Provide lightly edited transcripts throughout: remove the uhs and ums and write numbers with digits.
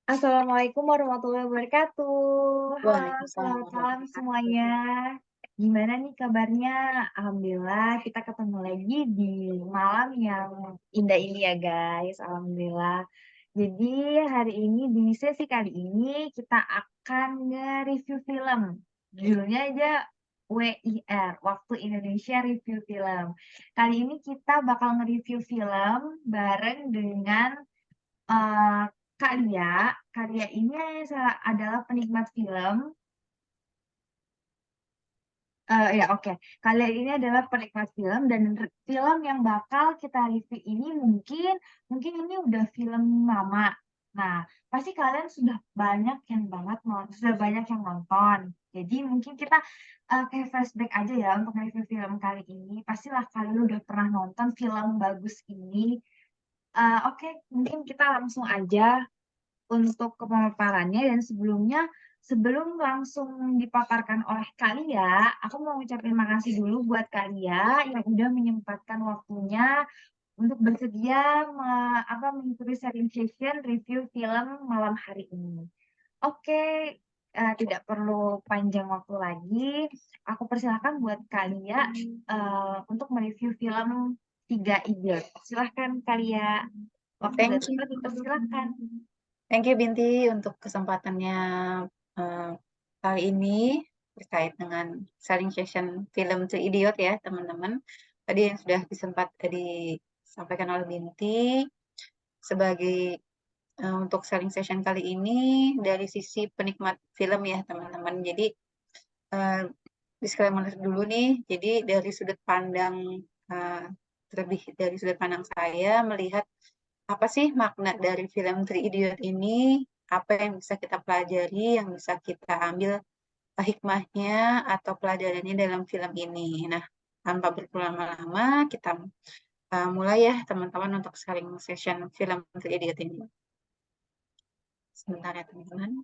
Assalamualaikum warahmatullahi wabarakatuh. Halo, Waalaikumsalam selamat malam warahmatullahi semuanya. wabarakatuh. Gimana nih kabarnya? Alhamdulillah kita ketemu lagi di malam yang indah ini ya guys, alhamdulillah. Jadi hari ini di sesi kali ini kita akan nge-review film. Judulnya aja WIR, Waktu Indonesia Review Film. Kali ini kita bakal nge-review film bareng dengan Kak Lia. Kak Lia ini adalah penikmat film, ya oke. Kak Lia ini adalah penikmat film dan film yang bakal kita review ini mungkin ini udah film lama. Nah, pasti kalian sudah banyak yang nonton. Jadi mungkin kita, kayak flashback aja ya untuk review film kali ini. Pastilah kalian udah pernah nonton film bagus ini. Oke, mungkin kita langsung aja untuk pemaparannya dan sebelum langsung dipaparkan oleh Kalia, aku mau ngucapin makasih dulu buat Kalia yang udah menyempatkan waktunya untuk bersedia mengikuti sharing session review film malam hari ini. Oke, tidak perlu panjang waktu lagi, aku persilakan buat Kalia, untuk mereview film Tiga Idiot. Silahkan Kalia, waktu dan Thank you. tempat dipersilakan. Thank you Binti untuk kesempatannya eh, kali ini terkait dengan sharing session film The Idiot ya teman-teman. Tadi yang sudah disampaikan oleh Binti sebagai untuk sharing session kali ini dari sisi penikmat film ya teman-teman. Jadi eh, disclaimer dulu nih. Jadi dari sudut pandang eh, terlebih dari sudut pandang saya melihat apa sih makna dari film Three Idiot ini? Apa yang bisa kita pelajari, yang bisa kita ambil hikmahnya atau pelajarannya dalam film ini. Nah, tanpa berlama-lama, kita mulai ya teman-teman untuk sharing session film Three Idiot ini. Sebentar ya teman-teman.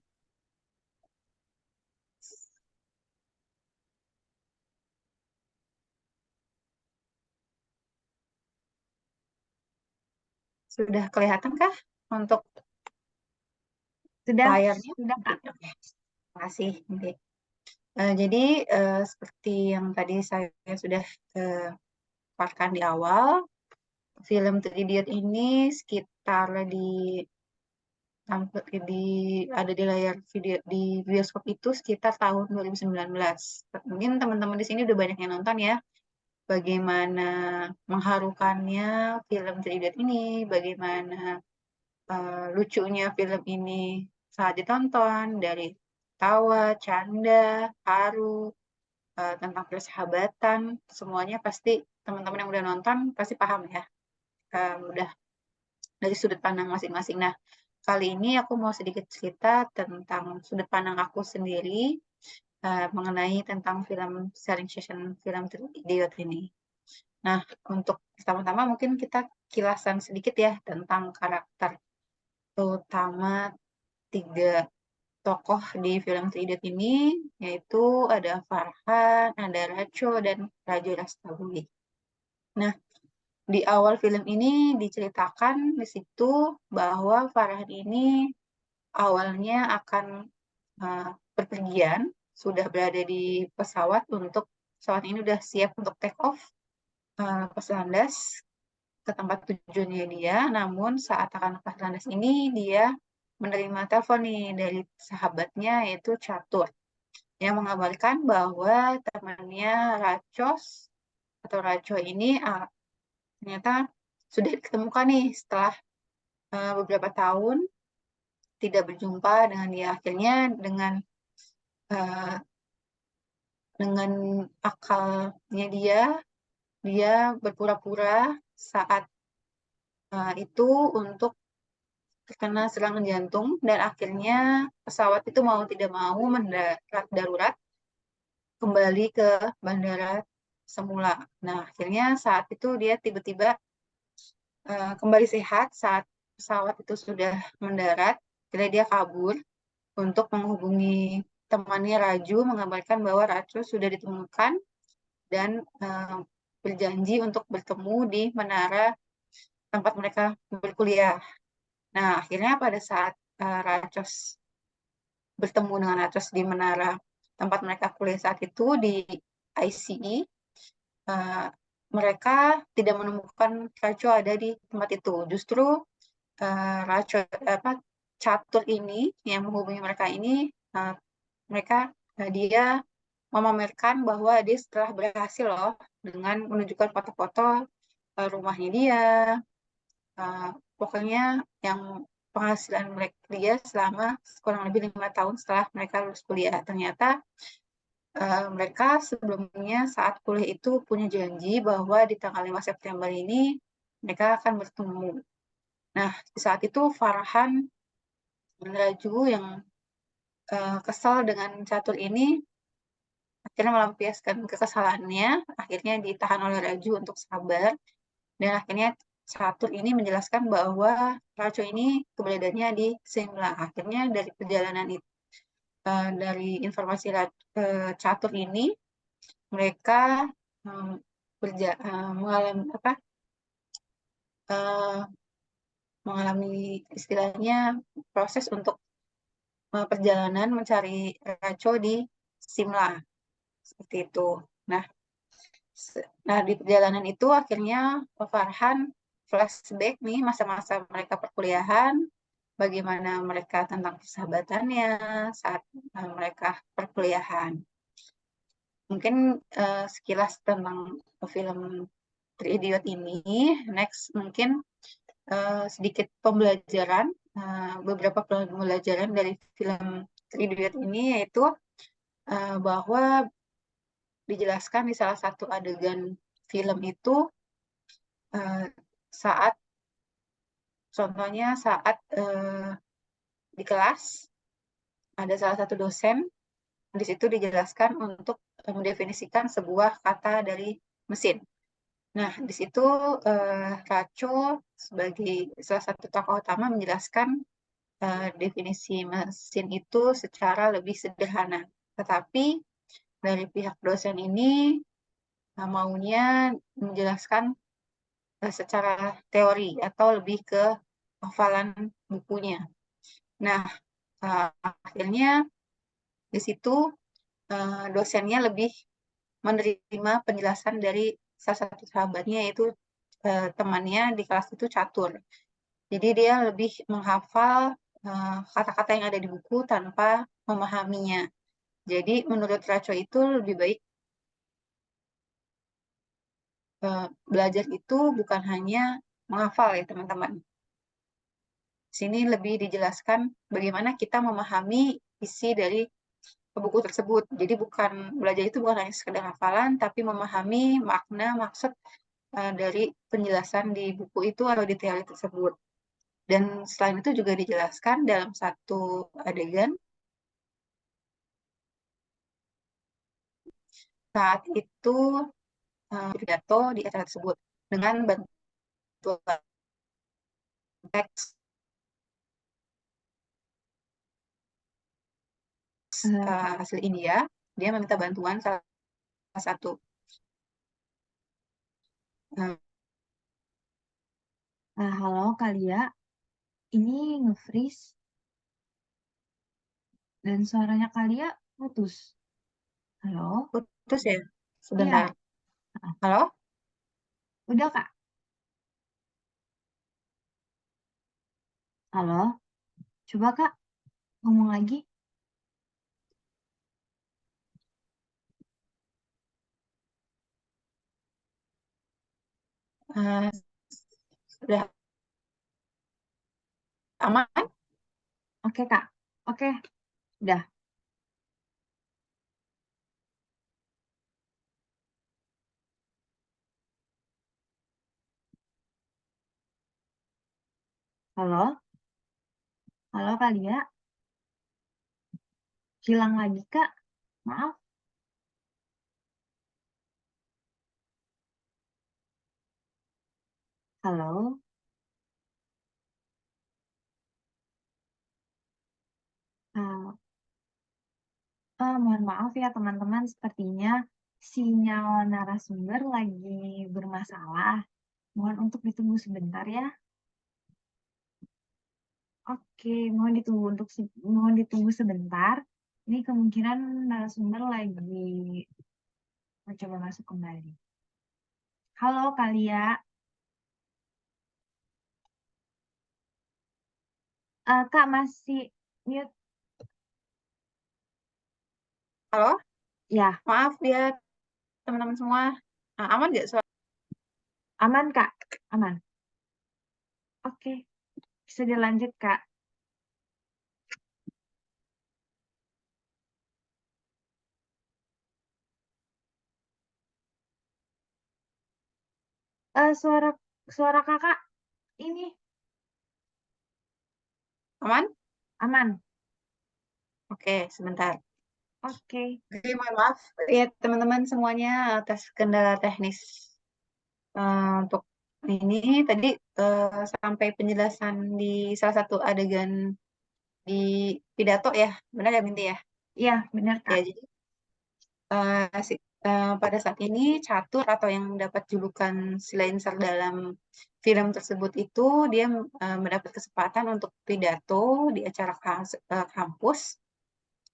Sudah kelihatan kah untuk Sudah layarnya? sudah, Oke, Kak. oke. Terima kasih. Nanti. Jadi seperti yang tadi saya sudah uh, paparkan di awal, film Three Idiot ini sekitar tampil ada di layar video di bioskop itu sekitar tahun 2019. Mungkin teman-teman di sini udah banyak yang nonton ya, bagaimana mengharukannya film Three Idiot ini, bagaimana lucunya film ini saat ditonton, dari tawa, canda, haru, tentang persahabatan, semuanya pasti teman-teman yang udah nonton pasti paham ya, udah dari sudut pandang masing-masing. Nah, kali ini aku mau sedikit cerita tentang sudut pandang aku sendiri mengenai tentang film sharing session film Idiot ini. Nah, untuk pertama-tama mungkin kita kilasan sedikit ya tentang karakter utama tiga tokoh di film Idiot ini, yaitu ada Farhan, ada Racho, dan Raju Rastabuli. Nah, di awal film ini diceritakan di situ bahwa Farhan ini awalnya akan uh, berpergian, sudah berada di pesawat untuk pesawat ini sudah siap untuk take off, lepas landas ke tempat tujuannya dia. Namun saat akan lepas landas ini dia menerima telepon nih dari sahabatnya yaitu Catur yang mengabarkan bahwa temannya Racos atau Raco ini ternyata sudah ditemukan nih setelah beberapa tahun tidak berjumpa dengan dia. Akhirnya uh, dengan akalnya dia berpura-pura saat itu untuk terkena serangan jantung dan akhirnya pesawat itu mau tidak mau mendarat darurat kembali ke bandara semula. Nah, akhirnya saat itu dia tiba-tiba kembali sehat saat pesawat itu sudah mendarat. Jadi dia kabur untuk menghubungi temannya Raju, mengabarkan bahwa Raju sudah ditemukan dan berjanji untuk bertemu di menara tempat mereka berkuliah. Nah, akhirnya pada saat Racos bertemu dengan Racos di menara tempat mereka kuliah saat itu di ICE, mereka tidak menemukan Raco ada di tempat itu. Justru Raco catur ini yang menghubungi mereka ini, dia memamerkan bahwa dia setelah berhasil loh dengan menunjukkan foto-foto rumahnya dia, pokoknya yang penghasilan mereka dia selama kurang lebih 5 tahun setelah mereka lulus kuliah. Ternyata mereka sebelumnya saat kuliah itu punya janji bahwa di tanggal 5 September ini mereka akan bertemu. Nah, di saat itu Farhan dan Raju yang kesal dengan catur ini akhirnya melampiaskan kekesalannya, akhirnya ditahan oleh Raju untuk sabar, dan akhirnya catur ini menjelaskan bahwa Raju ini keberadaannya di Simla. Akhirnya dari perjalanan itu, dari informasi catur ini, mereka mengalami istilahnya proses untuk perjalanan mencari Raco di Simla seperti itu. Nah, di perjalanan itu akhirnya Farhan flashback nih masa-masa mereka perkuliahan, bagaimana mereka tentang persahabatannya saat mereka perkuliahan. Mungkin sekilas tentang film Three Idiot ini. Next mungkin sedikit pembelajaran, beberapa pembelajaran dari film Three Idiot ini, yaitu bahwa dijelaskan di salah satu adegan film itu saat contohnya saat di kelas ada salah satu dosen, di situ dijelaskan untuk mendefinisikan sebuah kata dari mesin. Nah, di situ Raco sebagai salah satu tokoh utama menjelaskan definisi mesin itu secara lebih sederhana. Tetapi dari pihak dosen ini maunya menjelaskan secara teori atau lebih ke hafalan bukunya. Nah, akhirnya di situ dosennya lebih menerima penjelasan dari salah satu sahabatnya, yaitu temannya di kelas itu catur. Jadi dia lebih menghafal kata-kata yang ada di buku tanpa memahaminya. Jadi menurut Raco itu lebih baik belajar itu bukan hanya menghafal ya teman-teman. Di sini lebih dijelaskan bagaimana kita memahami isi dari buku tersebut. Jadi belajar itu bukan hanya sekedar hafalan, tapi memahami makna, maksud dari penjelasan di buku itu atau di teori tersebut. Dan selain itu juga dijelaskan dalam satu adegan saat itu pidato di acara tersebut dengan bantuan teks asli India. Dia meminta bantuan salah satu Halo Kalia, ini nge-freeze dan suaranya Kalia putus. Halo? putus ya sebentar. Iya, Halo. udah Kak. Halo? Coba Kak, ngomong lagi. Sudah aman. Oke Kak, oke, udah. Halo? Halo Kalia? Hilang lagi Kak, maaf. Halo? Mohon maaf ya teman-teman, sepertinya sinyal narasumber lagi bermasalah. Mohon untuk ditunggu sebentar ya. Oke, mohon ditunggu sebentar. Ini kemungkinan narasumber lagi mencoba masuk kembali. Halo Kalia, Kak masih mute? Halo, Ya, maaf ya teman-teman semua. Aman nggak suara? aman Kak, aman. Oke, bisa dilanjut Kak. Suara suara Kakak ini Aman? aman. Oke, sebentar. Oke. Oke, mohon maaf ya teman-teman semuanya atas kendala teknis. Untuk ini tadi sampai penjelasan di salah satu adegan di pidato ya, benar ya Binti ya? Iya, benar Ya, Kak. jadi pada saat ini catur atau yang mendapat julukan si Lancer dalam film tersebut itu dia mendapat kesempatan untuk pidato di acara kampus.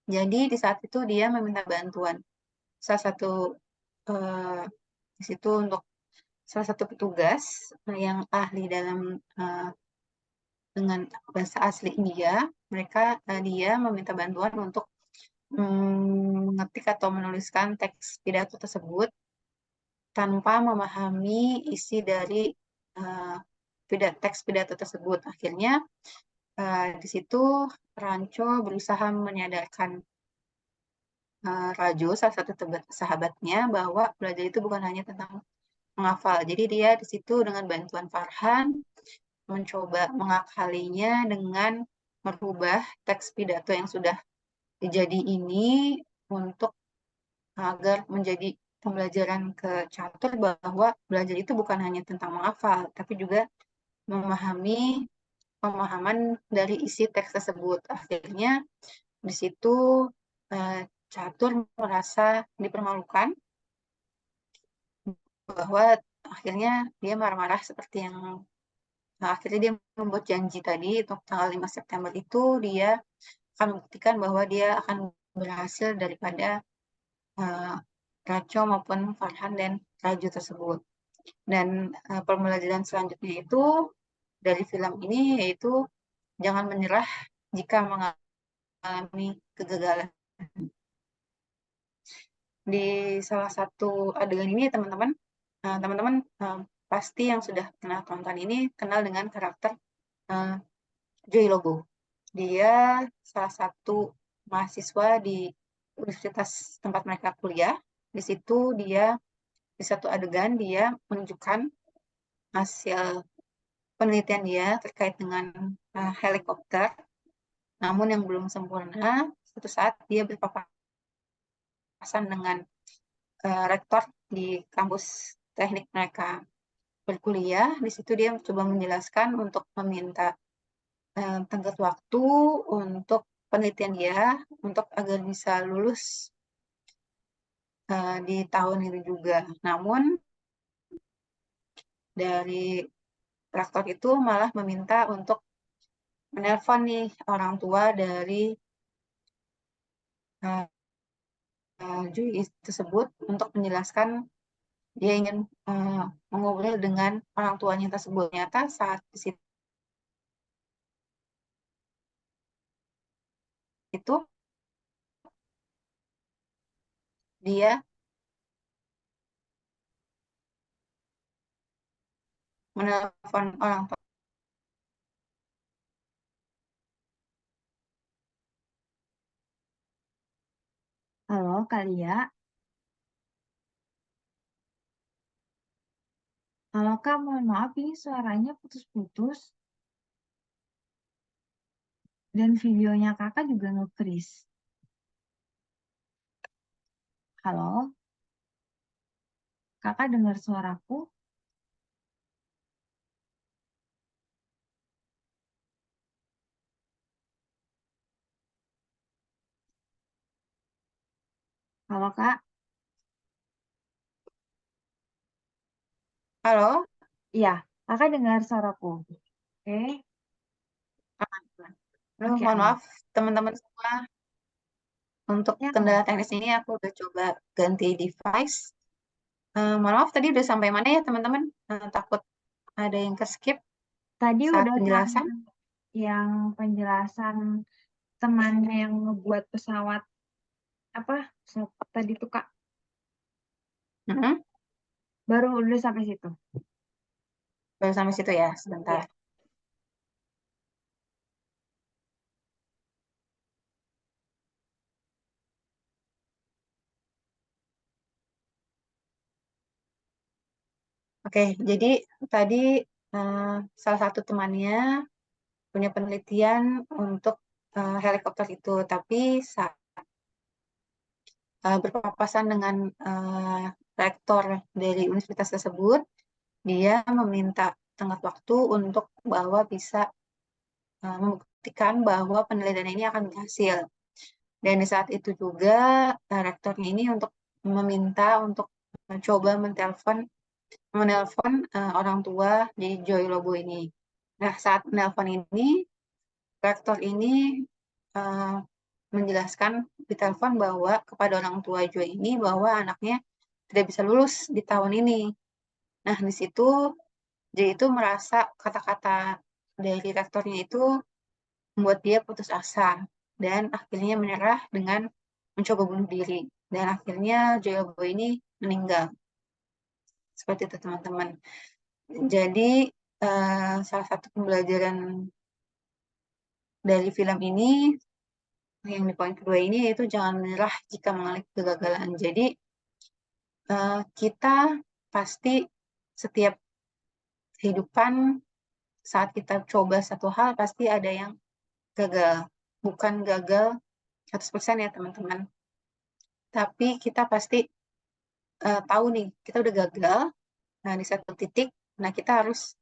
Jadi di saat itu dia meminta bantuan salah satu eh, di situ untuk salah satu petugas yang ahli dalam eh, dengan bahasa asli India. Dia meminta bantuan untuk mengetik atau menuliskan teks pidato tersebut tanpa memahami isi dari eh, teks pidato tersebut. Akhirnya di situ Ranco berusaha menyadarkan Rajo, salah satu sahabatnya, bahwa belajar itu bukan hanya tentang menghafal. Jadi dia di situ dengan bantuan Farhan mencoba mengakalinya dengan merubah teks pidato yang sudah jadi ini untuk agar menjadi pembelajaran ke catur bahwa belajar itu bukan hanya tentang menghafal, tapi juga memahami pemahaman dari isi teks tersebut. Akhirnya di situ eh, catur merasa dipermalukan bahwa akhirnya dia marah-marah seperti yang akhirnya dia membuat janji tadi untuk tanggal 5 September itu dia akan membuktikan bahwa dia akan berhasil daripada uh, Raco maupun Farhan dan Raju tersebut. Dan pembelajaran selanjutnya itu dari film ini yaitu jangan menyerah jika mengalami kegagalan. Di salah satu adegan ini teman-teman, teman-teman pasti yang sudah pernah tonton ini kenal dengan karakter uh, Joy Lobo. Dia salah satu mahasiswa di universitas tempat mereka kuliah. Di situ dia di satu adegan dia menunjukkan hasil penelitian dia terkait dengan helikopter. Namun yang belum sempurna, suatu saat dia berpapasan dengan rektor di kampus teknik mereka berkuliah. Di situ dia coba menjelaskan untuk meminta tenggat waktu untuk penelitian dia untuk agar bisa lulus di tahun ini juga. Namun dari rektor itu malah meminta untuk menelpon nih orang tua dari Jui tersebut untuk menjelaskan dia ingin mengobrol dengan orang tuanya tersebut. Ternyata saat di situ dia menelpon orang tua. Halo Kalia. Halo Kak, mohon maaf ini suaranya putus-putus dan videonya Kakak juga nge-freeze. Halo, Kakak dengar suaraku? Halo Kak? Halo, Iya, Kakak dengar suaraku. Oke. Oke, mohon aman. maaf teman-teman semua, untuk Ya, kendala teknis ini aku udah coba ganti device. Mohon maaf tadi udah sampai mana ya teman-teman? Takut ada yang ke-skip tadi saat udah penjelasan. sampai yang penjelasan temannya yang ngebuat pesawat apa? Tadi tuh Kak, Mm-mm. baru udah sampai situ. Baru sampai situ ya, sebentar. Ya. Oke, jadi tadi eh, salah satu temannya punya penelitian untuk helikopter itu, tapi saat berpapasan dengan rektor dari universitas tersebut, dia meminta tenggat waktu untuk bahwa bisa membuktikan bahwa penelitian ini akan berhasil. Dan di saat itu juga rektornya ini untuk meminta untuk coba menelpon orang tua dari Joy Lobo ini. Nah, saat menelpon ini, rektor ini eh, menjelaskan di telepon bahwa kepada orang tua Joy ini bahwa anaknya tidak bisa lulus di tahun ini. Nah, di situ Joy itu merasa kata-kata dari rektornya itu membuat dia putus asa dan akhirnya menyerah dengan mencoba bunuh diri. Dan akhirnya Joy Lobo ini meninggal. Seperti itu, teman-teman. Jadi, salah satu pembelajaran dari film ini, yang di poin kedua ini, yaitu jangan menyerah jika mengalami kegagalan. Jadi, kita pasti setiap kehidupan, saat kita coba satu hal, pasti ada yang gagal. Bukan gagal 100% ya, teman-teman. Tapi kita pasti tahu nih, kita udah gagal, nah di satu titik, nah kita harus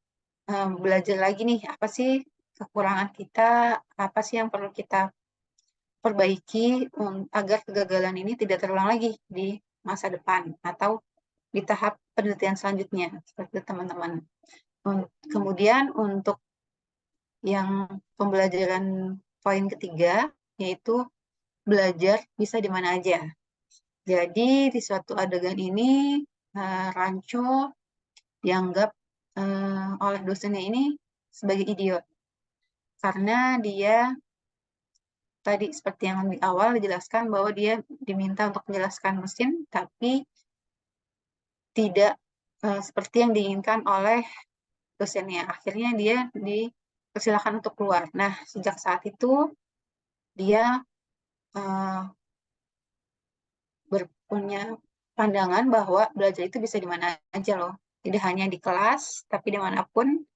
belajar lagi nih, apa sih kekurangan kita, apa sih yang perlu kita perbaiki agar kegagalan ini tidak terulang lagi di masa depan atau di tahap penelitian selanjutnya, seperti itu, teman-teman. Kemudian untuk yang pembelajaran poin ketiga, yaitu belajar bisa di mana aja. Jadi di suatu adegan ini, Ranco dianggap oleh dosennya ini sebagai idiot karena dia tadi seperti yang di awal dijelaskan bahwa dia diminta untuk menjelaskan mesin, tapi tidak seperti yang diinginkan oleh dosennya. Akhirnya dia dipersilakan untuk keluar. Nah, sejak saat itu dia uh, berpunya pandangan bahwa belajar itu bisa di mana aja loh. Tidak hanya di kelas, tapi dimanapun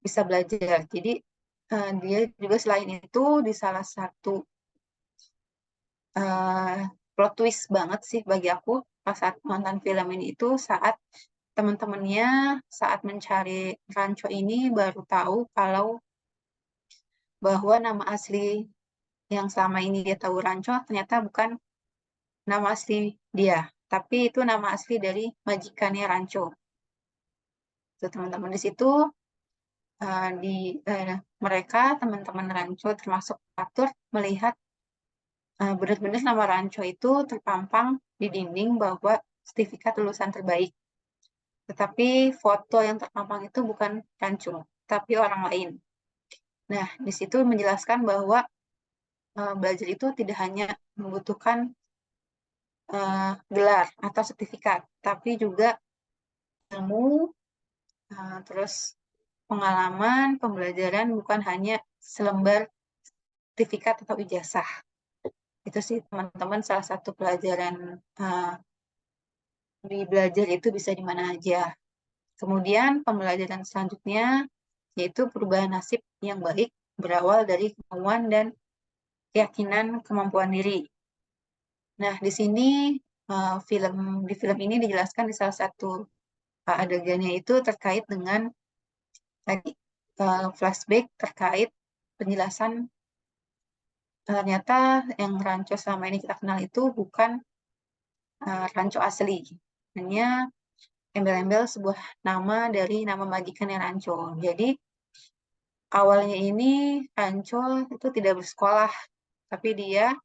bisa belajar. Jadi dia juga selain itu di salah satu uh, plot twist banget sih bagi aku pas saat nonton film ini itu saat teman-temannya saat mencari Rancho ini baru tahu kalau bahwa nama asli yang selama ini dia tahu Rancho ternyata bukan nama asli dia, tapi itu nama asli dari majikannya Rancho. Tuh, teman-teman di situ di mereka teman-teman Rancho termasuk Atur melihat benar-benar nama Rancho itu terpampang di dinding bahwa sertifikat lulusan terbaik. Tetapi foto yang terpampang itu bukan Rancho, tapi orang lain. Nah, di situ menjelaskan bahwa belajar itu tidak hanya membutuhkan gelar atau sertifikat, tapi juga ilmu, terus pengalaman, pembelajaran bukan hanya selembar sertifikat atau ijazah. Itu sih teman-teman salah satu pelajaran di belajar itu bisa di mana aja. Kemudian pembelajaran selanjutnya yaitu perubahan nasib yang baik berawal dari kemauan dan keyakinan kemampuan diri. Nah, di sini di film ini dijelaskan di salah satu adegannya itu terkait dengan tadi flashback terkait penjelasan ternyata yang rancho selama ini kita kenal itu bukan rancho asli, hanya embel-embel sebuah nama dari nama majikannya rancho. Jadi awalnya ini Ranco itu tidak bersekolah, tapi dia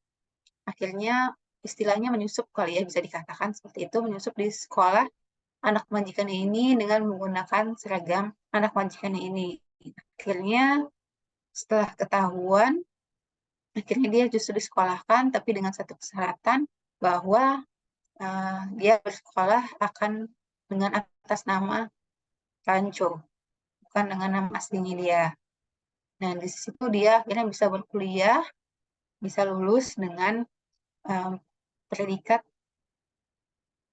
akhirnya istilahnya menyusup kali ya, bisa dikatakan seperti itu, menyusup di sekolah anak majikannya ini dengan menggunakan seragam anak majikannya ini. Akhirnya setelah ketahuan, akhirnya dia justru disekolahkan, tapi dengan satu persyaratan bahwa dia bersekolah akan dengan atas nama Ranco, bukan dengan nama aslinya dia. Nah, di situ dia akhirnya bisa berkuliah, bisa lulus dengan um, predikat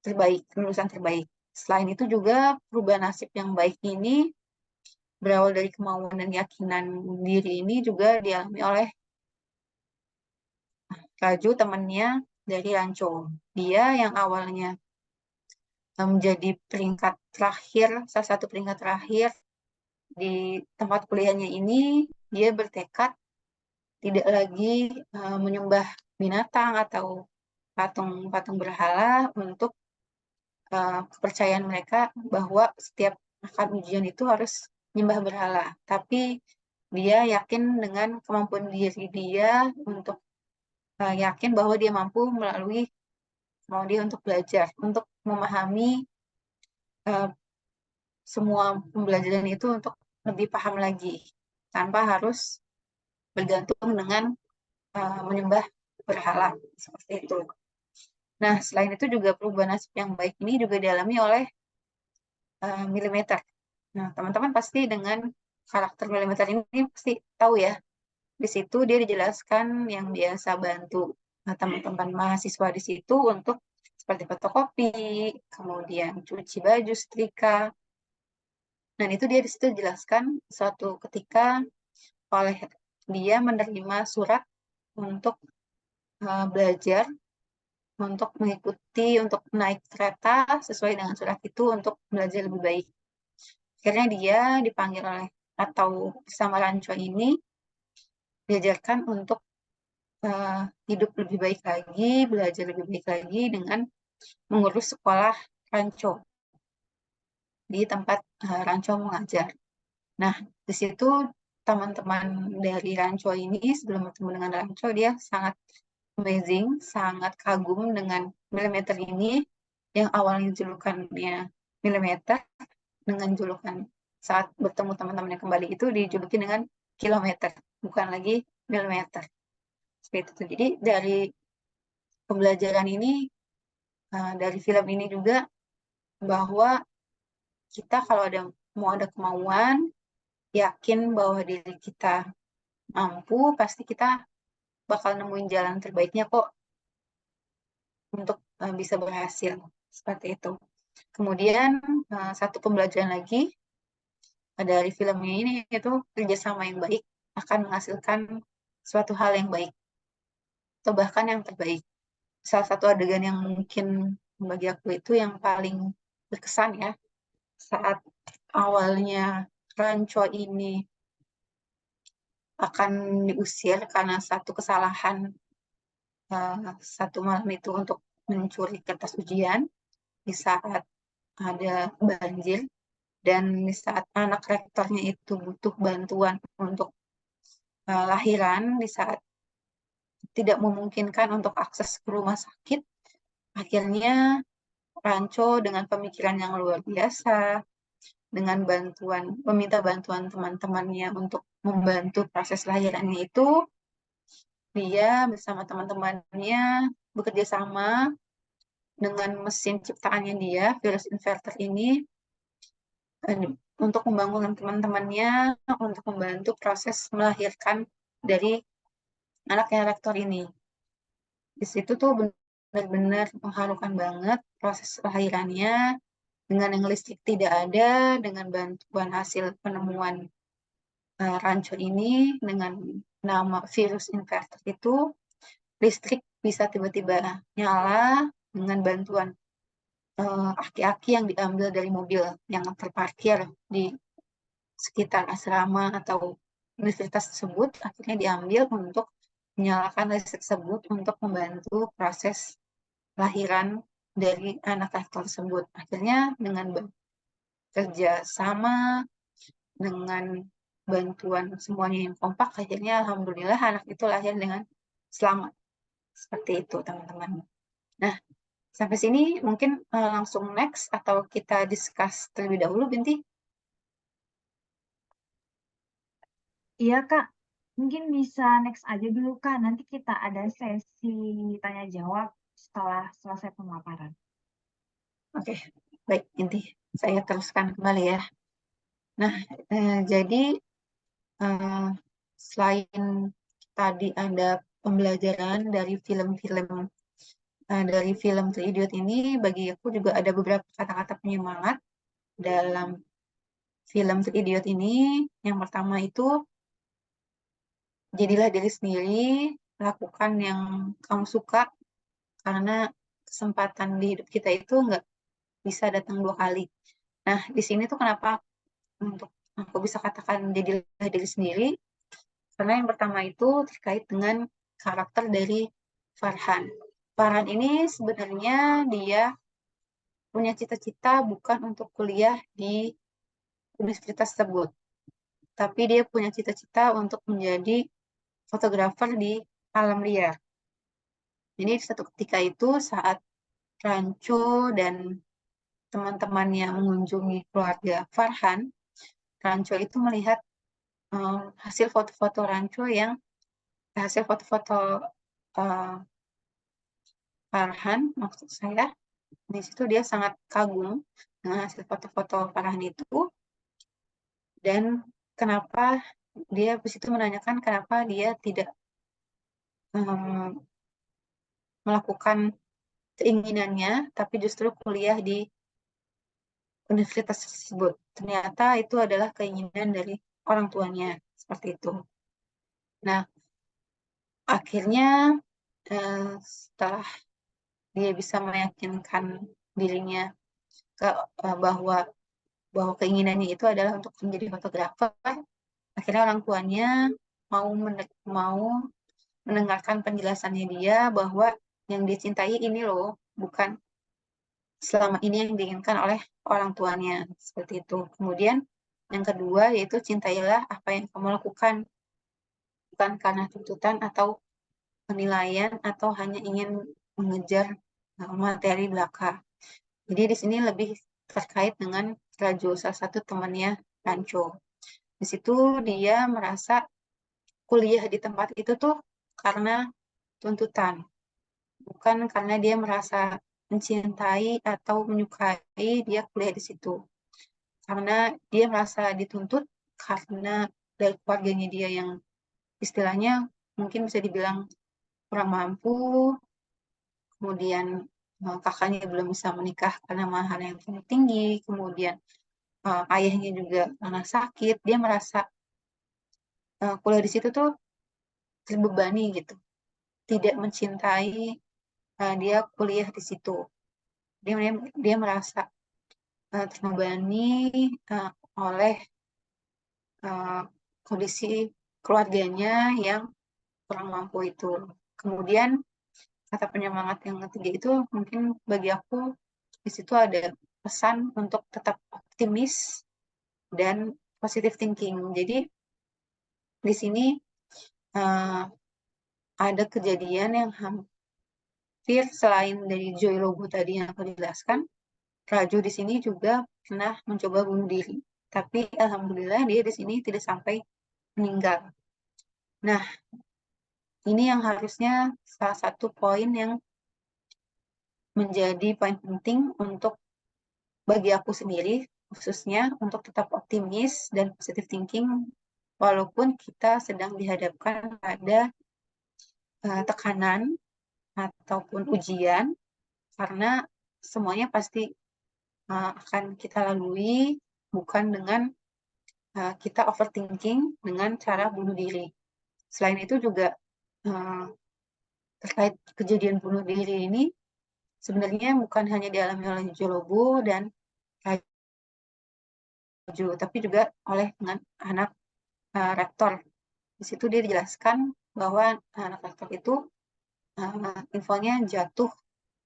terbaik, lulusan terbaik. Selain itu juga perubahan nasib yang baik ini berawal dari kemauan dan keyakinan diri ini juga dialami oleh Raju, temannya dari Ranco. Dia yang awalnya menjadi peringkat terakhir, salah satu peringkat terakhir di tempat kuliahnya ini, dia bertekad tidak lagi menyembah binatang atau patung-patung berhala untuk kepercayaan mereka bahwa setiap akan ujian itu harus menyembah berhala. Tapi dia yakin dengan kemampuan diri dia untuk yakin bahwa dia mampu melalui kemauan dia untuk belajar, untuk memahami uh, semua pembelajaran itu untuk lebih paham lagi, tanpa harus bergantung dengan menyembah berhala seperti itu. Nah, selain itu juga perubahan nasib yang baik ini juga dialami oleh Milimeter. Nah, teman-teman pasti dengan karakter Milimeter ini pasti tahu ya. Di situ dia dijelaskan yang biasa bantu teman-teman mahasiswa di situ untuk seperti fotokopi, kemudian cuci baju, setrika. Dan itu dia di situ jelaskan suatu ketika oleh dia menerima surat untuk belajar, untuk mengikuti, untuk naik kereta sesuai dengan surat itu untuk belajar lebih baik. Akhirnya dia dipanggil oleh atau bersama Ranco ini diajarkan untuk hidup lebih baik lagi, belajar lebih baik lagi dengan mengurus sekolah Ranco di tempat Ranco mengajar. Nah, di situ teman-teman dari Ranco ini sebelum bertemu dengan Ranco dia sangat amazing, sangat kagum dengan Milimeter ini yang awalnya julukannya Milimeter dengan julukan saat bertemu teman-temannya kembali itu dijuluki dengan Kilometer, bukan lagi Milimeter. Seperti itu. Jadi dari pembelajaran ini, dari film ini juga bahwa kita kalau mau ada kemauan, yakin bahwa diri kita mampu, pasti kita bakal nemuin jalan terbaiknya kok untuk bisa berhasil. Seperti itu. Kemudian satu pembelajaran lagi dari filmnya ini itu kerjasama yang baik akan menghasilkan suatu hal yang baik atau bahkan yang terbaik. Salah satu adegan yang mungkin bagi aku itu yang paling berkesan ya saat awalnya Ranco ini akan diusir karena satu kesalahan satu malam itu untuk mencuri kertas ujian di saat ada banjir dan di saat anak rektornya itu butuh bantuan untuk lahiran di saat tidak memungkinkan untuk akses ke rumah sakit, akhirnya Ranco dengan pemikiran yang luar biasa, dengan meminta bantuan teman-temannya untuk membantu proses lahirannya itu, dia bersama teman-temannya bekerja sama dengan mesin ciptaannya dia, virus inverter ini, untuk membangunkan teman-temannya untuk membantu proses melahirkan dari anaknya rektor ini. Di situ tuh benar-benar mengharukan banget proses lahirannya dengan yang listrik tidak ada, dengan bantuan hasil penemuan Ranco ini dengan nama virus inverter itu listrik bisa tiba-tiba nyala dengan bantuan aki-aki yang diambil dari mobil yang terparkir di sekitar asrama atau universitas tersebut akhirnya diambil untuk menyalakan listrik tersebut untuk membantu proses lahiran dari anak rektor tersebut. Akhirnya dengan bekerja sama dengan bantuan semuanya yang kompak, akhirnya alhamdulillah anak itu lahir dengan selamat. Seperti itu, teman-teman. Nah, sampai sini mungkin langsung next atau kita discuss terlebih dahulu, Binti? Iya, Kak. Mungkin bisa next aja dulu, Kak. Nanti kita ada sesi tanya jawab setelah selesai pemaparan. Oke, baik, Binti. Saya teruskan kembali ya. Nah, jadi selain tadi ada pembelajaran dari film-film dari film Three Idiot ini, bagi aku juga ada beberapa kata-kata penyemangat dalam film Three Idiot ini. Yang pertama itu, jadilah diri sendiri, lakukan yang kamu suka, karena kesempatan di hidup kita itu nggak bisa datang dua kali. Nah, di sini tuh kenapa untuk aku bisa katakan jadilah diri sendiri, karena yang pertama itu terkait dengan karakter dari Farhan. Farhan ini sebenarnya dia punya cita-cita bukan untuk kuliah di universitas tersebut, tapi dia punya cita-cita untuk menjadi fotografer di alam liar. Jadi satu ketika itu saat Ranco dan teman-temannya mengunjungi keluarga Farhan, Ranco itu melihat hasil foto-foto Ranco yang hasil foto-foto uh, Farhan, maksud saya. Di situ dia sangat kagum dengan hasil foto-foto Farhan itu, dan kenapa dia di situ menanyakan kenapa dia tidak melakukan keinginannya, tapi justru kuliah di universitas tersebut. Ternyata itu adalah keinginan dari orang tuanya, seperti itu. Nah, akhirnya setelah dia bisa meyakinkan dirinya ke, bahwa keinginannya itu adalah untuk menjadi fotografer, akhirnya orang tuanya mau mendengarkan penjelasannya dia bahwa yang dicintai ini loh, bukan selama ini yang diinginkan oleh orang tuanya, seperti itu. Kemudian yang kedua yaitu cintailah apa yang kamu lakukan, bukan karena tuntutan atau penilaian atau hanya ingin mengejar materi belaka. Jadi di sini lebih terkait dengan Raju, salah satu temannya Ranco. Di situ dia merasa kuliah di tempat itu tuh karena tuntutan, bukan karena dia merasa mencintai atau menyukai dia kuliah di situ. Karena dia merasa dituntut karena dari keluarganya dia yang istilahnya mungkin bisa dibilang kurang mampu, kemudian kakaknya belum bisa menikah karena mahar yang terlalu tinggi, kemudian ayahnya juga karena sakit, dia merasa kuliah di situ tuh terbebani gitu, tidak mencintai dia kuliah di situ. Dia merasa terbebani oleh kondisi keluarganya yang kurang mampu itu. Kemudian kata penyemangat yang ketiga itu mungkin bagi aku di situ ada pesan untuk tetap optimis dan positive thinking. Jadi di sini ada kejadian yang hampir selain dari Joy Lobo tadi yang aku jelaskan, Raju di sini juga pernah mencoba bunuh diri. Tapi alhamdulillah dia di sini tidak sampai meninggal. Nah, ini yang harusnya salah satu poin yang menjadi poin penting untuk bagi aku sendiri, khususnya untuk tetap optimis dan positive thinking, walaupun kita sedang dihadapkan pada tekanan ataupun ujian, karena semuanya pasti akan kita lalui, bukan dengan kita overthinking dengan cara bunuh diri. Selain itu juga terkait kejadian bunuh diri ini, sebenarnya bukan hanya dialami oleh Jolobo dan Raju, tapi juga oleh dengan anak rektor. Di situ dia dijelaskan bahwa anak rektor itu infonya jatuh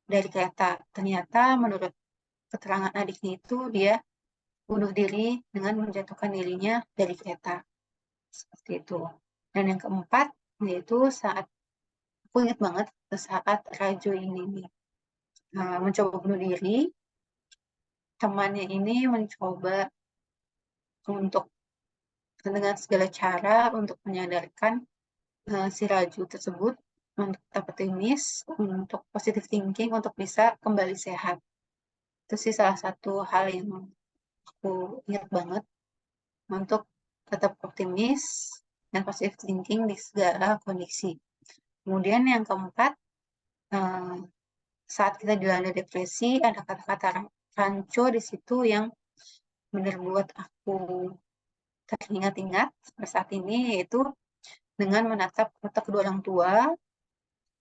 dari kereta. Ternyata menurut keterangan adiknya itu dia bunuh diri dengan menjatuhkan dirinya dari kereta. seperti itu. Dan yang keempat, yaitu saat aku ingat banget saat Raju ini mencoba bunuh diri, temannya ini mencoba untuk dengan segala cara untuk menyadarkan si Raju tersebut untuk tetap optimis, untuk positive thinking, untuk bisa kembali sehat. Itu sih salah satu hal yang aku ingat banget, untuk tetap optimis dan positive thinking di segala kondisi. Kemudian yang keempat, saat kita dilanda depresi, ada kata-kata rancu di situ yang benar buat aku teringat-ingat saat ini, yaitu dengan menatap mata kedua orang tua,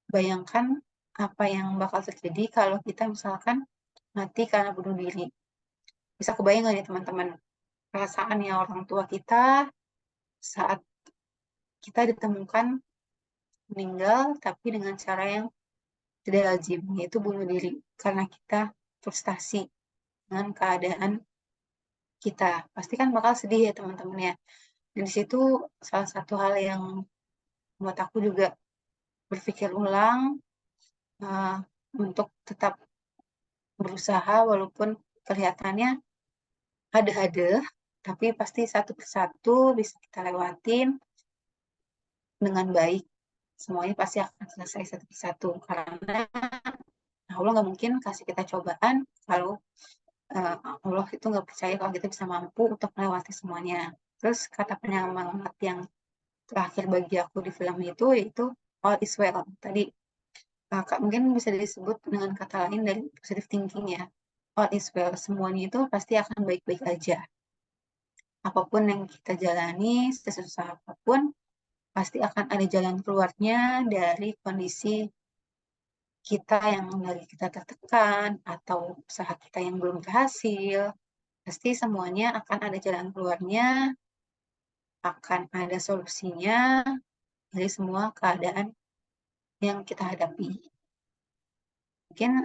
bayangkan apa yang bakal terjadi kalau kita misalkan mati karena bunuh diri. Bisa kebayang nggak nih teman-teman, perasaannya orang tua kita saat kita ditemukan meninggal, tapi dengan cara yang tidak lazim, yaitu bunuh diri, karena kita frustasi dengan keadaan kita. Pasti kan bakal sedih ya teman-teman ya. Dan di situ salah satu hal yang membuat aku juga berpikir ulang, uh, untuk tetap berusaha walaupun kelihatannya ada, tapi pasti satu persatu bisa kita lewatin dengan baik. Semuanya pasti akan selesai satu persatu, karena Allah nggak mungkin kasih kita cobaan kalau Allah itu nggak percaya kalau kita bisa mampu untuk melewati semuanya. Terus kata penyemangat yang terakhir bagi aku di film itu, yaitu all is well. Tadi Kak, mungkin bisa disebut dengan kata lain dari positive thinking ya. All is well, semuanya itu pasti akan baik-baik aja. Apapun yang kita jalani, sesusah apapun, pasti akan ada jalan keluarnya dari kondisi kita yang lagi kita tertekan, atau usaha kita yang belum berhasil. Pasti semuanya akan ada jalan keluarnya, akan ada solusinya dari semua keadaan yang kita hadapi. Mungkin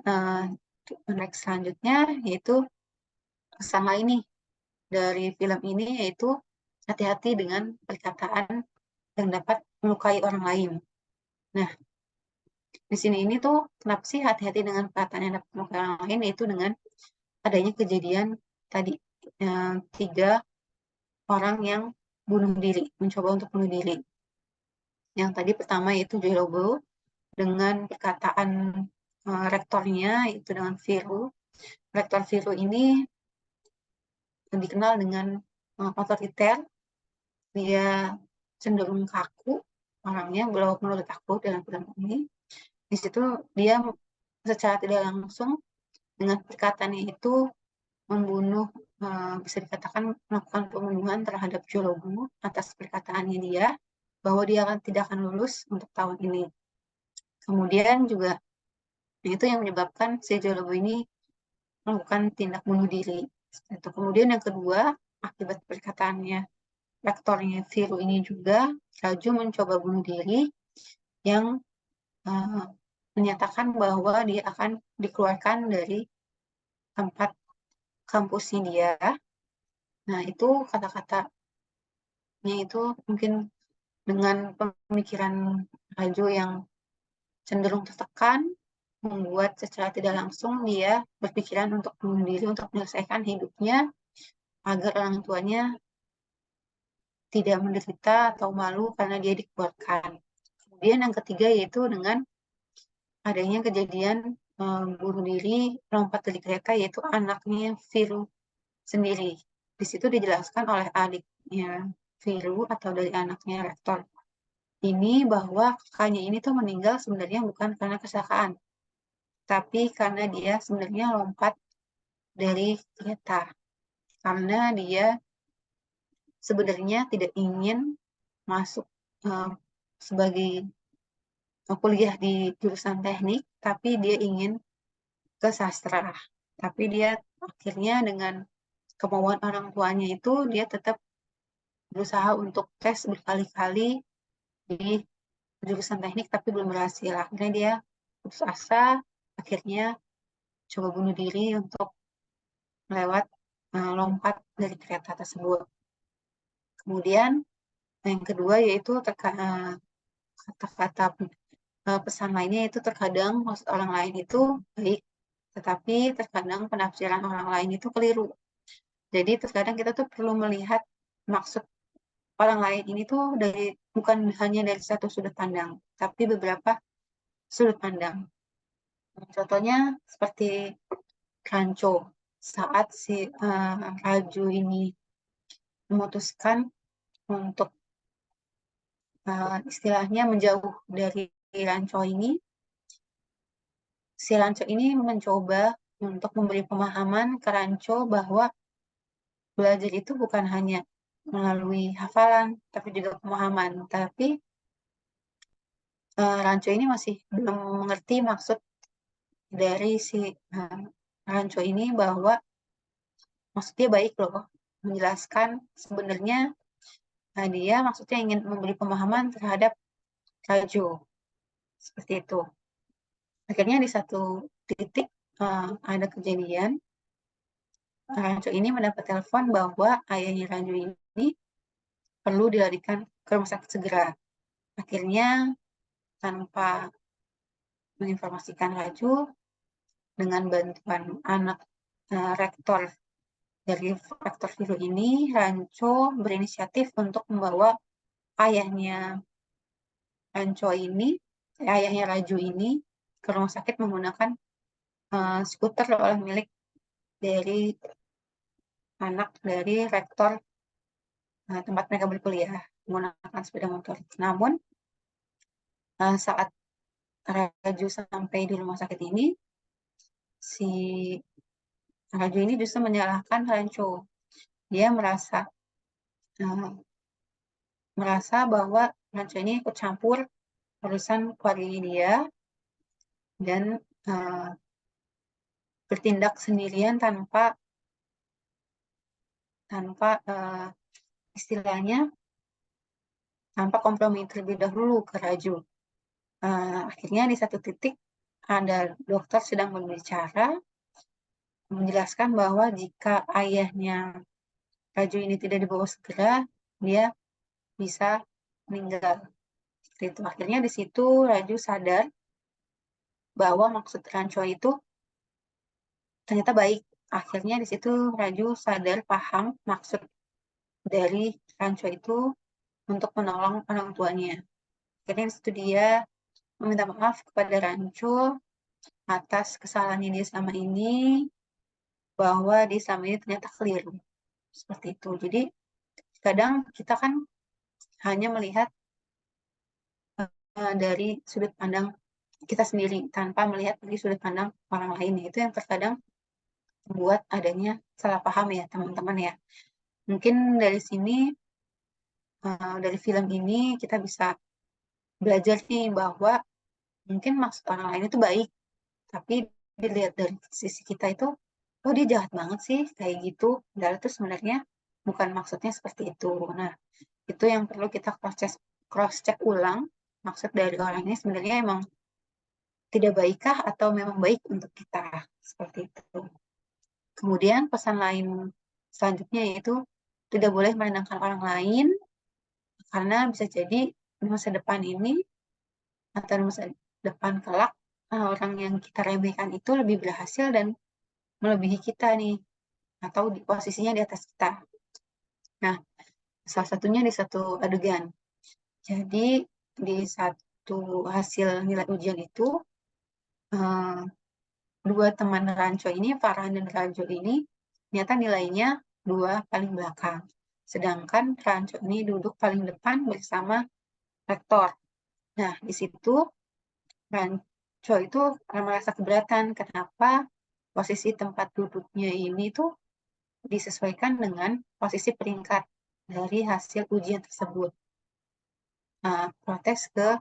next selanjutnya yaitu pesan lain nih dari film ini, yaitu hati-hati dengan perkataan yang dapat melukai orang lain. Nah, di sini ini tuh kenapa sih hati-hati dengan perkataan yang dapat melukai orang lain, yaitu dengan adanya kejadian tadi, 3 orang yang bunuh diri, mencoba untuk bunuh diri. Yang tadi pertama yaitu Joy Lobo dengan perkataan rektornya, yaitu dengan Viru. Rektor Viru ini dikenal dengan otoriter, dia cenderung kaku orangnya, kalau menurut aku dalam film ini. Di situ dia secara tidak langsung dengan perkataannya itu membunuh, bisa dikatakan melakukan pembunuhan terhadap Jolobu atas perkataannya dia bahwa dia tidak akan lulus untuk tahun ini. Kemudian juga itu yang menyebabkan si Jolobu ini melakukan tindak bunuh diri. Itu. Kemudian yang kedua, akibat perkataannya rektornya Viru ini juga, Raju mencoba bunuh diri yang menyatakan bahwa dia akan dikeluarkan dari tempat kampusnya dia. Nah, itu kata-katanya itu mungkin dengan pemikiran Raju yang cenderung tertekan, membuat secara tidak langsung dia berpikiran untuk bunuh diri, untuk menyelesaikan hidupnya, agar orang tuanya tidak menderita atau malu karena dia dikeluarkan. Kemudian yang ketiga yaitu dengan adanya kejadian bunuh diri lompat dari kereta, yaitu anaknya Viru sendiri. Di situ dijelaskan oleh adiknya Viru atau dari anaknya rektor ini bahwa kakaknya ini tuh meninggal sebenarnya bukan karena kecelakaan, tapi karena dia sebenarnya lompat dari kereta. Karena dia sebenarnya tidak ingin masuk sebagai kuliah di jurusan teknik, tapi dia ingin ke sastra. Tapi dia akhirnya dengan kemauan orang tuanya itu, dia tetap berusaha untuk tes berkali-kali di jurusan teknik, tapi belum berhasil. Akhirnya dia putus asa, akhirnya coba bunuh diri untuk melewat lompat dari kereta tersebut. Kemudian Nah, yang kedua yaitu kata-kata pesan lainnya itu terkadang maksud orang lain itu baik, tetapi terkadang penafsiran orang lain itu keliru. Jadi terkadang kita tuh perlu melihat maksud orang lain ini tuh bukan hanya dari satu sudut pandang, tapi beberapa sudut pandang. Contohnya seperti Rancho saat si Raju ini memutuskan untuk istilahnya menjauh dari Rancho ini, si Rancho ini mencoba untuk memberi pemahaman ke Rancho bahwa belajar itu bukan hanya melalui hafalan, tapi juga pemahaman. Tapi Rancho ini masih belum mengerti maksud dari si Rancho ini bahwa maksudnya baik loh, menjelaskan sebenarnya dia maksudnya ingin memberi pemahaman terhadap Raju, seperti itu. Akhirnya di satu titik ada kejadian, Rancho ini mendapat telepon bahwa ayahnya Ranju ini perlu dilarikan ke rumah sakit segera. Akhirnya tanpa menginformasikan Raju, dengan bantuan anak rektor dari rektor Viru ini, Rancho berinisiatif untuk membawa ayahnya Rancho ini, ayahnya Raju ini ke rumah sakit menggunakan skuter oleh milik dari anak dari rektor tempat mereka berkuliah menggunakan sepeda motor. Namun saat Raju sampai di rumah sakit ini, si Raju ini justru menyalahkan Rancho. Dia merasa bahwa Rancho ini ikut campur urusan keluarga dia dan bertindak sendirian tanpa istilahnya tanpa kompromi terlebih dahulu ke Raju. Akhirnya di satu titik ada dokter sedang berbicara menjelaskan bahwa jika ayahnya Raju ini tidak dibawa segera, dia bisa meninggal. Seperti itu. Akhirnya di situ Raju sadar bahwa maksud Rancho itu ternyata baik. Akhirnya di situ Raju sadar paham maksud dari Rancho itu untuk menolong orang tuanya. Akhirnya di situ dia meminta maaf kepada Rancho atas kesalahannya dia selama ini, bahwa dia selama ini ternyata keliru. Seperti itu. Jadi kadang kita kan hanya melihat dari sudut pandang kita sendiri tanpa melihat dari sudut pandang orang lain. Itu yang terkadang membuat adanya salah paham ya teman-teman ya. Mungkin dari sini, dari film ini kita bisa belajar nih bahwa mungkin maksud orang lain itu baik, tapi dilihat dari sisi kita itu, oh dia jahat banget sih kayak gitu. Padahal itu sebenarnya bukan maksudnya seperti itu. Nah, itu yang perlu kita cross check ulang. Maksud dari orang ini sebenarnya emang tidak baikkah atau memang baik untuk kita, seperti itu. Kemudian pesan lain selanjutnya yaitu tidak boleh merendahkan orang lain, karena bisa jadi di masa depan ini atau di masa depan kelak orang yang kita remehkan itu lebih berhasil dan melebihi kita nih, atau di posisinya di atas kita. Nah, salah satunya di satu adegan. Jadi di satu hasil nilai ujian itu, dua teman Rancho ini, Farhan dan Rancho ini, ternyata nilainya dua paling belakang. Sedangkan Rancho ini duduk paling depan bersama rektor. Nah, di situ Rancho itu merasa keberatan kenapa posisi tempat duduknya ini tuh disesuaikan dengan posisi peringkat dari hasil ujian tersebut. Protes ke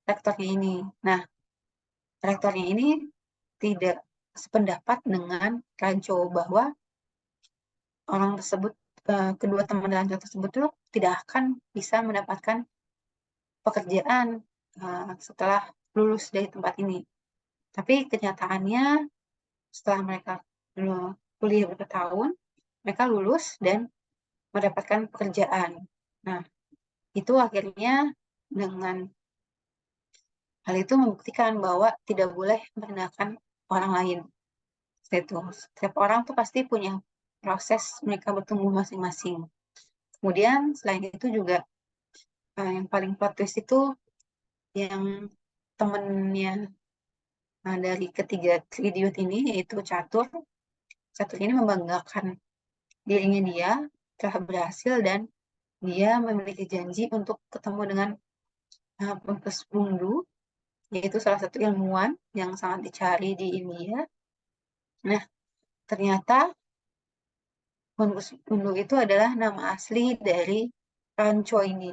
rektornya ini. Nah, rektornya ini tidak sependapat dengan Rancho bahwa orang tersebut, kedua teman Rancho tersebut tuh tidak akan bisa mendapatkan pekerjaan setelah lulus dari tempat ini. Tapi kenyataannya setelah mereka kuliah beberapa tahun, mereka lulus dan mendapatkan pekerjaan. Nah, itu akhirnya dengan hal itu membuktikan bahwa tidak boleh merendahkan orang lain. Itu. Setiap orang tuh pasti punya proses mereka bertumbuh masing-masing. Kemudian selain itu juga yang paling plot twist itu yang temennya dari ketiga idiot ini, yaitu Catur. Catur ini membanggakan dirinya dia telah berhasil dan dia memiliki janji untuk ketemu dengan Pempes Bundu, yaitu salah satu ilmuwan yang sangat dicari di India. Nah, ternyata Pempes Bundu itu adalah nama asli dari Rancho ini.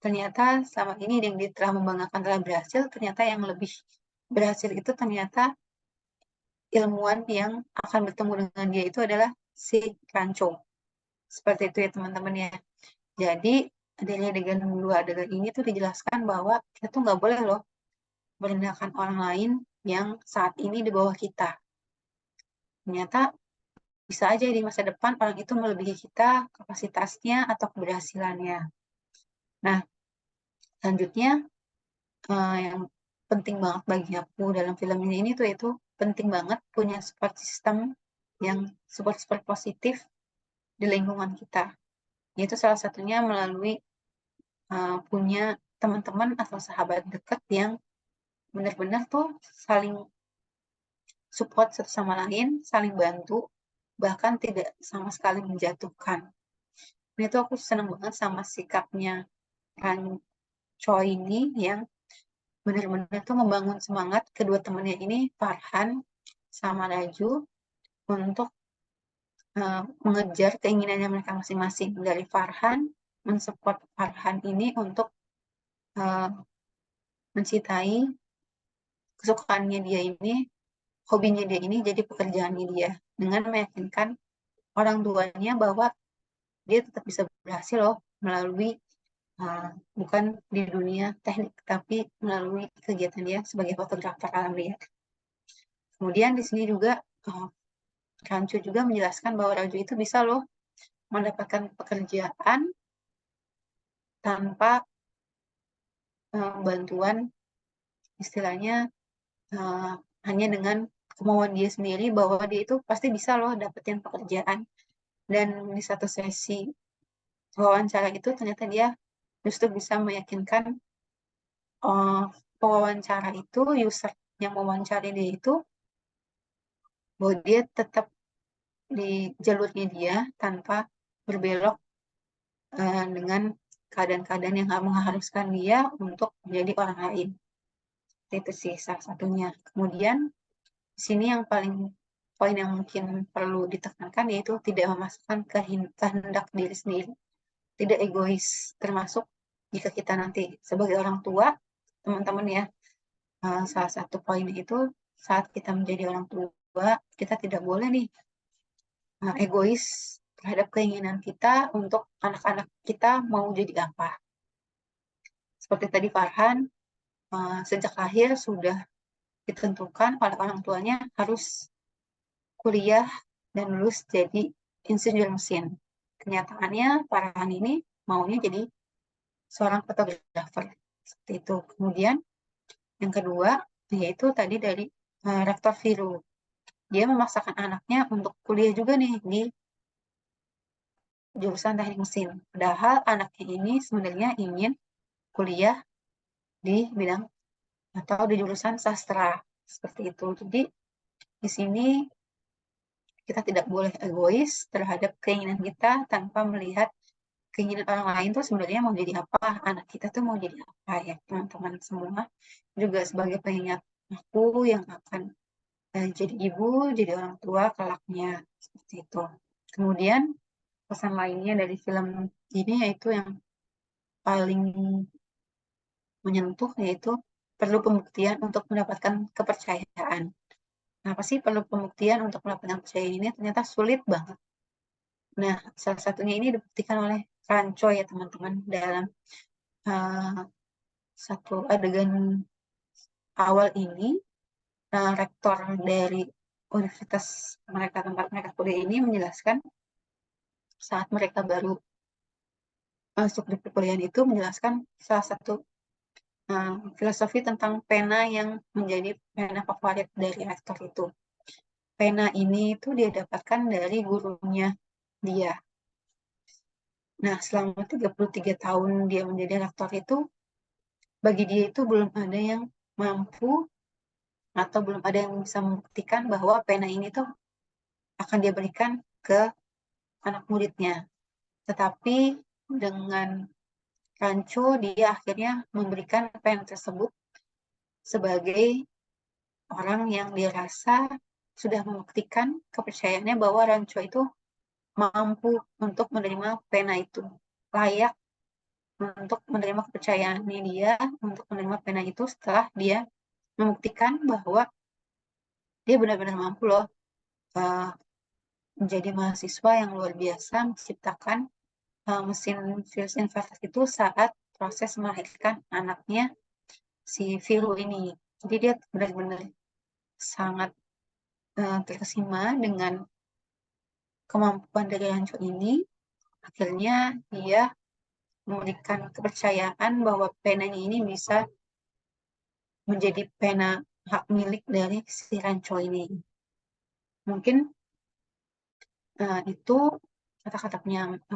Ternyata selama ini yang dia telah membanggakan telah berhasil, ternyata yang lebih berhasil itu ternyata ilmuwan yang akan bertemu dengan dia itu adalah si Rancho. Seperti itu ya teman-teman ya. Jadi adanya dengan dua adegan ini tuh dijelaskan bahwa kita tuh nggak boleh loh merendahkan orang lain yang saat ini di bawah kita. Ternyata bisa aja di masa depan orang itu melebihi kita kapasitasnya atau keberhasilannya. Nah, selanjutnya yang penting banget bagi aku dalam film ini tuh itu penting banget punya support system yang support positif di lingkungan kita. Itu salah satunya melalui punya teman-teman atau sahabat dekat yang benar-benar tuh saling support satu sama lain, saling bantu, bahkan tidak sama sekali menjatuhkan. Ini tuh aku seneng banget sama sikapnya Ran Choi ini yang benar-benar tuh membangun semangat kedua temannya ini, Farhan sama Raju, untuk mengejar keinginannya mereka masing-masing. Dari Farhan, mensupport Farhan ini untuk mencintai kesukaannya dia ini, hobinya dia ini jadi pekerjaannya dia. Dengan meyakinkan orang tuanya bahwa dia tetap bisa berhasil loh melalui bukan di dunia teknik, tapi melalui kegiatan dia sebagai fotografer alam liar. Kemudian di sini juga Rancu juga menjelaskan bahwa Raju itu bisa loh mendapatkan pekerjaan tanpa bantuan, istilahnya hanya dengan kemauan dia sendiri bahwa dia itu pasti bisa loh dapetin pekerjaan. Dan di satu sesi wawancara itu ternyata dia justru bisa meyakinkan pewawancara itu, user yang mewawancari dia itu, bahwa dia tetap di jalurnya dia tanpa berbelok dengan keadaan-keadaan yang mengharuskan dia untuk menjadi orang lain. Itu sih salah satunya. Kemudian di sini yang paling poin yang mungkin perlu ditekankan yaitu tidak memasukkan kehendak diri sendiri, tidak egois, termasuk jika kita nanti sebagai orang tua, teman-teman ya, salah satu poin itu saat kita menjadi orang tua, kita tidak boleh nih egois terhadap keinginan kita untuk anak-anak kita mau jadi apa. Seperti tadi Farhan, sejak lahir sudah ditentukan oleh orang tuanya harus kuliah dan lulus jadi insinyur mesin. Kenyataannya Farhan ini maunya jadi seorang fotografer. Seperti itu. Kemudian yang kedua, yaitu tadi dari Rektor Viru. Dia memaksakan anaknya untuk kuliah juga nih di jurusan teknik mesin. Padahal anaknya ini sebenarnya ingin kuliah di bidang atau di jurusan sastra. Seperti itu. Jadi di sini kita tidak boleh egois terhadap keinginan kita tanpa melihat keinginan orang lain tuh sebenarnya mau jadi apa, anak kita tuh mau jadi apa ya teman-teman semua. Juga sebagai pengingat aku yang akan jadi ibu, jadi orang tua kelaknya, seperti itu. Kemudian pesan lainnya dari film ini yaitu yang paling menyentuh, yaitu perlu pembuktian untuk mendapatkan kepercayaan. Kenapa sih perlu pembuktian untuk mendapatkan kepercayaan ini? Ternyata sulit banget. Nah, salah satunya ini dibuktikan oleh Ranco ya teman-teman dalam satu adegan awal ini. Rektor dari universitas tempat mereka kuliah ini menjelaskan saat mereka baru masuk di perkuliahan itu menjelaskan salah satu filosofi tentang pena yang menjadi pena favorit dari rektor itu. Pena ini itu dia dapatkan dari gurunya dia. Nah, selama 33 tahun dia menjadi rektor itu, bagi dia itu belum ada yang mampu atau belum ada yang bisa membuktikan bahwa pena ini tuh akan dia berikan ke anak muridnya. Tetapi dengan Rancho, dia akhirnya memberikan pena tersebut sebagai orang yang dirasa sudah membuktikan kepercayaannya bahwa Rancho itu mampu untuk menerima pena itu, layak untuk menerima kepercayaannya dia untuk menerima pena itu setelah dia membuktikan bahwa dia benar-benar mampu loh menjadi mahasiswa yang luar biasa menciptakan mesin virus investasi itu saat proses melahirkan anaknya si Viru ini. Jadi dia benar-benar sangat terkesima dengan kemampuan dari Rancho ini. Akhirnya dia memberikan kepercayaan bahwa penanya ini bisa menjadi pena hak milik dari si Rancho ini. Mungkin itu kata-kata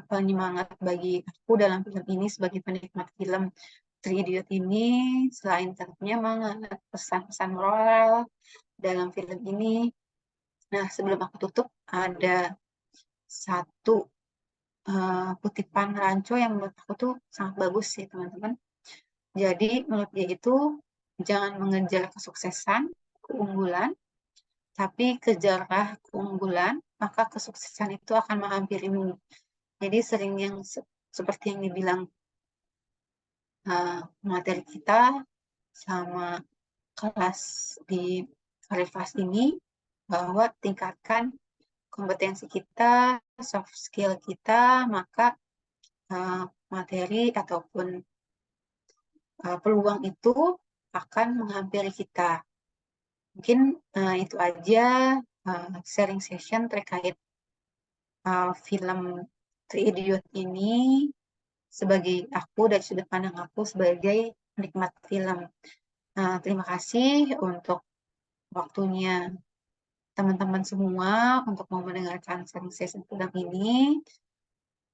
penyemangat bagi aku dalam film ini sebagai penikmat film Three Idiot ini. Selain penyemangat, pesan-pesan moral dalam film ini. Nah, sebelum aku tutup, ada satu kutipan Rancho yang menurut aku tuh sangat bagus sih, teman-teman. Jadi, menurut dia itu, jangan mengejar kesuksesan, keunggulan, tapi kejarlah keunggulan, maka kesuksesan itu akan menghampirimu. Jadi sering yang seperti yang dibilang materi kita sama kelas di kelas ini, bahwa tingkatkan kompetensi kita, soft skill kita, maka materi ataupun peluang itu akan menghampiri kita. Mungkin itu aja sharing session terkait film Three Idiot ini sebagai aku dari sudut pandang aku sebagai penikmat film. Terima kasih untuk waktunya teman-teman semua untuk mau mendengarkan sharing session film ini.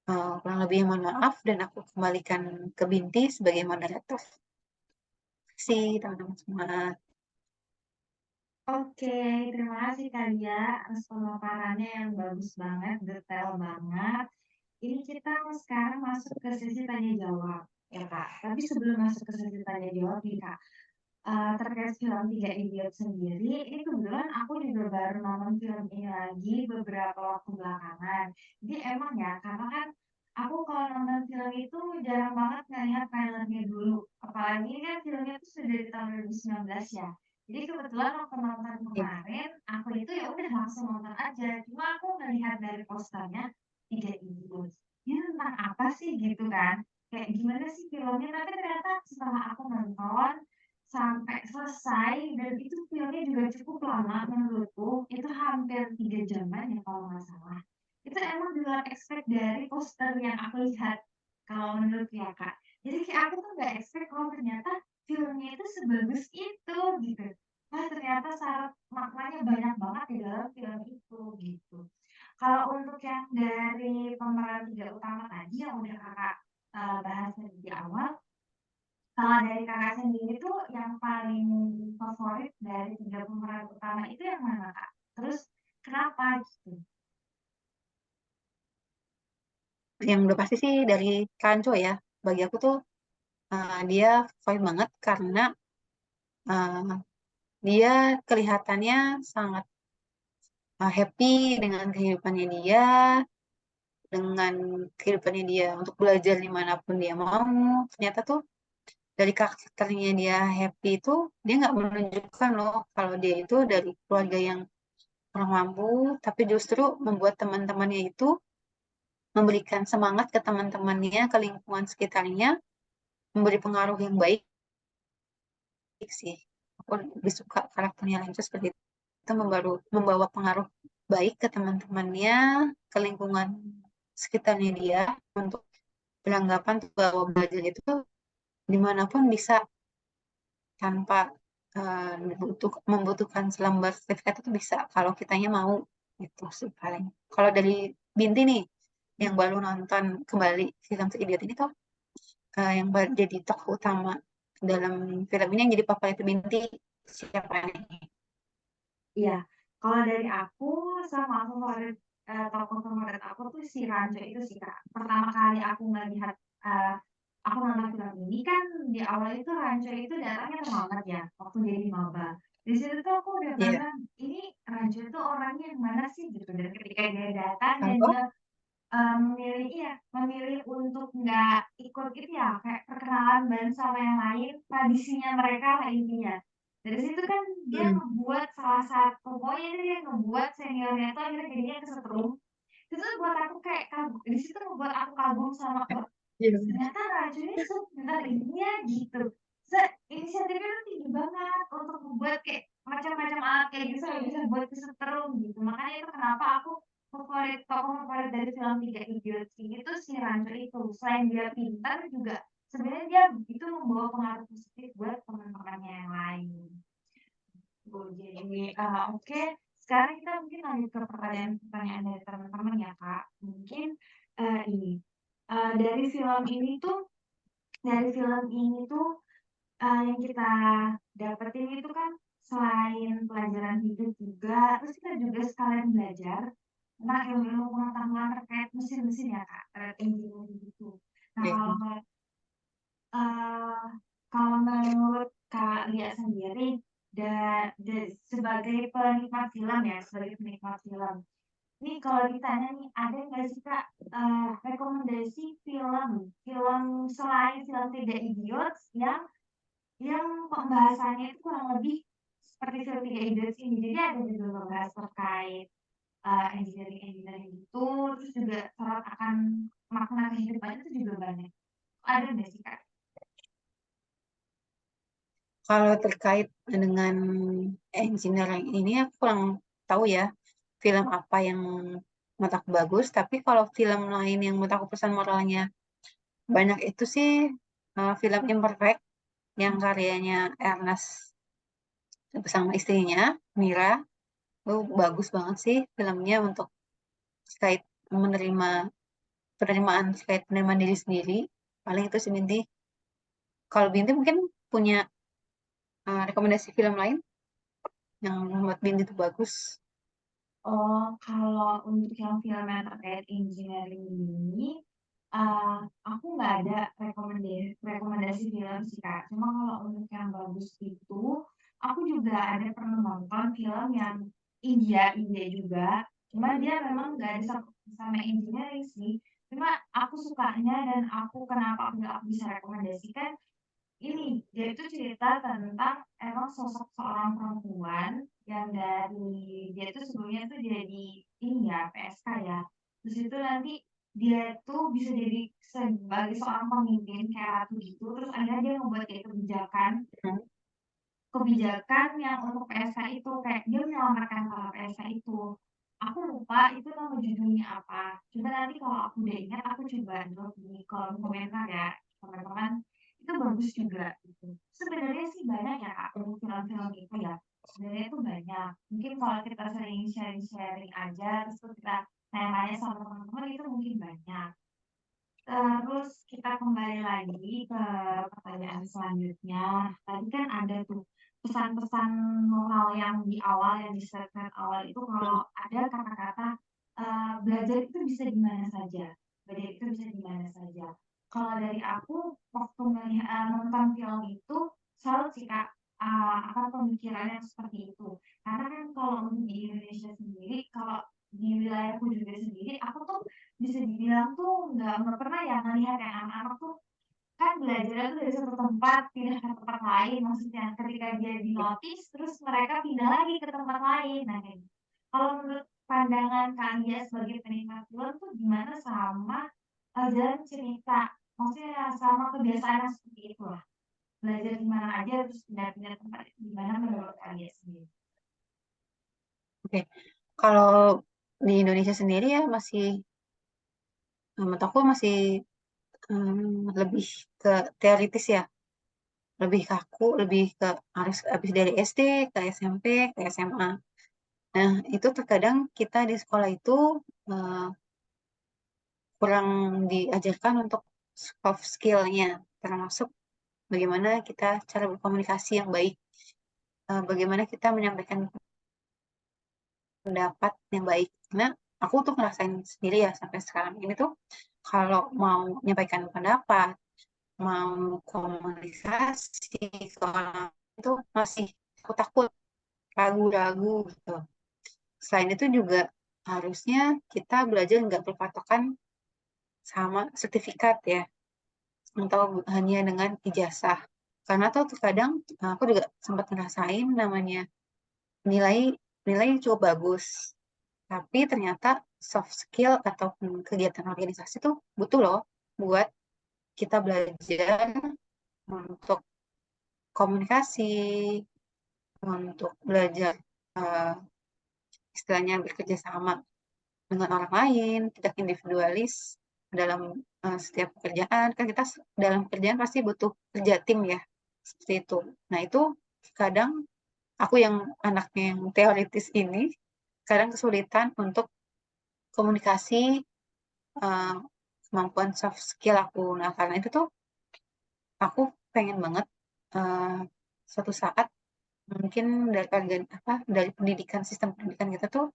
Kurang lebih mohon maaf dan aku kembalikan ke Binti sebagai moderator. Terima kasih teman-teman semua. Oke, terima kasih Kak Dia atas pemaparannya yang bagus banget, detail banget. Ini kita sekarang masuk ke sesi tanya jawab, ya Kak. Tapi sebelum masuk ke sesi tanya jawab nih Kak, terkait film Tiga Idiot sendiri, ini kebetulan aku juga baru nonton film ini lagi beberapa waktu belakangan. Jadi emang ya, karena kan aku kalau nonton film itu jarang banget ngeliat trailernya dulu. Apalagi kan filmnya itu sudah di tahun 2019 ya. Jadi kebetulan waktu nonton kemarin, aku itu ya udah langsung nonton aja. Cuma aku ngelihat dari posternya Tiga Idiot. Ini tentang apa sih gitu kan? Kayak gimana sih filmnya? Tapi ternyata setelah aku nonton sampai selesai dan itu filmnya juga cukup lama menurutku itu hampir 3 jaman ya kalau nggak salah itu emang di luar expect dari poster yang aku lihat kalau menurut ya Kak jadi kayak aku tuh nggak expect kalau ternyata filmnya itu sebagus itu gitu wah ternyata syarat maknanya banyak banget di dalam film itu gitu kalau untuk yang dari pemeran tiga utama tadi yang udah Kakak bahas di awal kalau dari Kakak sendiri tuh yang paling favorit dari 3 pemeran utama itu yang mana, Kak? Terus kenapa gitu? Yang udah pasti sih dari Rancho ya. Bagi aku tuh dia favorit banget karena uh, dia kelihatannya sangat happy dengan kehidupannya dia, dengan kehidupannya dia untuk belajar dimanapun dia mau. Ternyata tuh dari karakternya dia happy itu, dia nggak menunjukkan loh kalau dia itu dari keluarga yang kurang mampu, tapi justru membuat teman-temannya itu memberikan semangat ke teman-temannya, ke lingkungan sekitarnya, memberi pengaruh yang baik sih. Aku lebih suka karakternya Lanco seperti itu membawa pengaruh baik ke teman-temannya, ke lingkungan sekitarnya dia untuk beranggapan tuh bahwa belajar itu dimanapun bisa tanpa membutuhkan selembar sertifikat itu bisa kalau kitanya mau gitu sih paling. Kalau dari Binti nih yang baru nonton kembali film Si Idiot ini tuh yang jadi tokoh utama dalam film ini yang jadi papa itu Binti siapa nih? Iya, kalau dari aku sama favorit tokoh favorit aku tuh si Ranjo itu sih Kak. Pertama kali aku ngelihat aku nonton film ini kan di awal itu Ranjo itu datangnya terlambat ya waktu jadi maba. Di situ tuh aku udah Iya. merasa ini Ranjo itu orangnya yang mana sih gitu. Dan ketika dia datang dan Contoh? dia memilih iya, memilih untuk nggak ikut itu ya, kayak perkenalan bareng sama yang lain, tradisinya mereka lah intinya. Dari situ kan dia Hmm. ngebuat salah satu pokoknya dia ngebuat seniornya tuh akhirnya jadinya kesetrum. Itu tuh buat aku kayak kagum di situ ngebuat aku kagum sama, wah Iya. ternyata racunnya sebentar ini ya gitu. Inisiatifnya tuh tinggi banget untuk membuat kayak macam-macam alat kayak gitu sampai bisa buat kesetrum gitu. Makanya itu kenapa aku tokoh favorit dari film Tiga Idiot ini tuh si Rancho itu. Selain dia pintar juga sebenarnya dia itu membawa pengaruh positif buat teman-temannya yang lain. Jadi, oke, sekarang kita mungkin lanjut ke pertanyaan-pertanyaan dari teman-teman ya, Kak. Mungkin, ini, dari film ini tuh, yang kita dapetin itu kan selain pelajaran hidup juga, terus kita juga sekalian belajar tentang ilmu-ilmu pengetahuan terkait mesin-mesin ya, Kak, terkait engineering gitu. Nah, Iya. eee, kalau menurut Kak Lia sendiri, sebagai penikmat film ya, sebagai penikmat film, ini kalau ditanya nih, ada nggak sih Kak, rekomendasi film film selain film Tiga Idiots yang pembahasannya itu kurang lebih seperti film Tiga Idiots ini? Jadi ada juga ngebahas terkait, engineering-engineering gitu, terus juga sorot akan makna kehidupan itu juga banyak. Ada nggak sih Kak? Kalau terkait dengan engineering ini aku kurang tahu ya film apa yang menurut aku bagus, tapi kalau film lain yang menurut aku pesan moralnya banyak itu sih film Imperfect yang karyanya Ernest bersama istrinya Mira. Itu bagus banget sih filmnya untuk terkait menerima penerimaan terkait penerimaan diri sendiri. Paling itu sih Binti. Kalau Binti mungkin punya rekomendasi film lain yang membuat Binti itu bagus. Oh, kalau untuk yang film yang terkait engineering ini, aku nggak ada rekomendasi film sih, Kak. Cuma kalau untuk yang bagus itu, aku juga ada pernah nonton film yang India juga. Cuma dia memang nggak ada sama engineering sih. Cuma aku sukanya dan kenapa aku bisa rekomendasikan ini, dia itu cerita tentang emang sosok seorang perempuan yang dia itu sebelumnya tuh jadi ini ya, PSK ya. Terus itu nanti dia tuh bisa jadi sebagai seorang pemimpin kayak ratu gitu, terus akhirnya dia membuat kayak kebijakan Hmm. kebijakan yang untuk PSK itu, kayak dia menyelamatkan para PSK itu. Aku lupa itu nama judulnya apa. Coba nanti kalau aku udah ingat, aku coba drop di kolom komentar ya, teman-teman. Itu bagus juga gitu. Sebenarnya sih banyak ya Kak, untuk film-film itu ya. Sebenarnya itu banyak. Mungkin kalau kita sering sharing-sharing aja, terus kita tanya-tanya sama teman-teman itu mungkin banyak. Terus kita kembali lagi ke pertanyaan selanjutnya. Tadi kan ada tuh pesan-pesan moral yang di awal, yang di segmen awal itu kalau ada kata-kata belajar itu bisa di mana saja. Belajar itu bisa di mana saja. Kalau dari aku, waktu nonton film itu, selalu sih Kak, apa pemikirannya seperti itu. Karena kan kalau untuk di Indonesia sendiri, kalau di wilayahku juga sendiri, aku tuh bisa dibilang tuh nggak pernah ya ngelihat yang anak-anak tuh kan belajar tuh dari satu tempat pindah ke tempat lain, maksudnya ketika dia di notice terus mereka pindah lagi ke tempat lain. Nah, kayak gitu. Kalau menurut pandangan kalian sebagai penikmat film tuh gimana sama jalan cerita, maksudnya sama kebiasaan yang seperti itu lah. Belajar di mana aja terus pindah-pindah tempat itu gimana menurut kalian sendiri? Oke, kalau di Indonesia sendiri ya masih, menurut aku masih lebih ke teoritis ya, lebih kaku, lebih ke harus habis dari SD ke SMP ke SMA. Nah, itu terkadang kita di sekolah itu eh, kurang diajarkan untuk soft skill-nya, termasuk bagaimana kita cara berkomunikasi yang baik, bagaimana kita menyampaikan pendapat yang baik. Karena aku tuh ngerasain sendiri ya sampai sekarang ini tuh kalau mau menyampaikan pendapat, mau komunikasi ke orang itu masih takut-takut, ragu-ragu gitu. Selain itu juga harusnya kita belajar nggak berpatokan sama sertifikat ya, atau hanya dengan ijazah. Karena tuh terkadang aku juga sempat ngerasain namanya nilai nilai cukup bagus, tapi ternyata soft skill ataupun kegiatan organisasi tuh butuh loh buat kita belajar untuk komunikasi, untuk belajar eh, istilahnya bekerja sama dengan orang lain, tidak individualis dalam setiap pekerjaan. Kan kita dalam pekerjaan pasti butuh kerja tim ya, seperti itu. Nah itu kadang aku yang anaknya yang teoritis ini kadang kesulitan untuk komunikasi, eh, kemampuan soft skill aku. Nah karena itu tuh aku pengen banget eh, suatu saat mungkin dari apa dari pendidikan sistem pendidikan kita tuh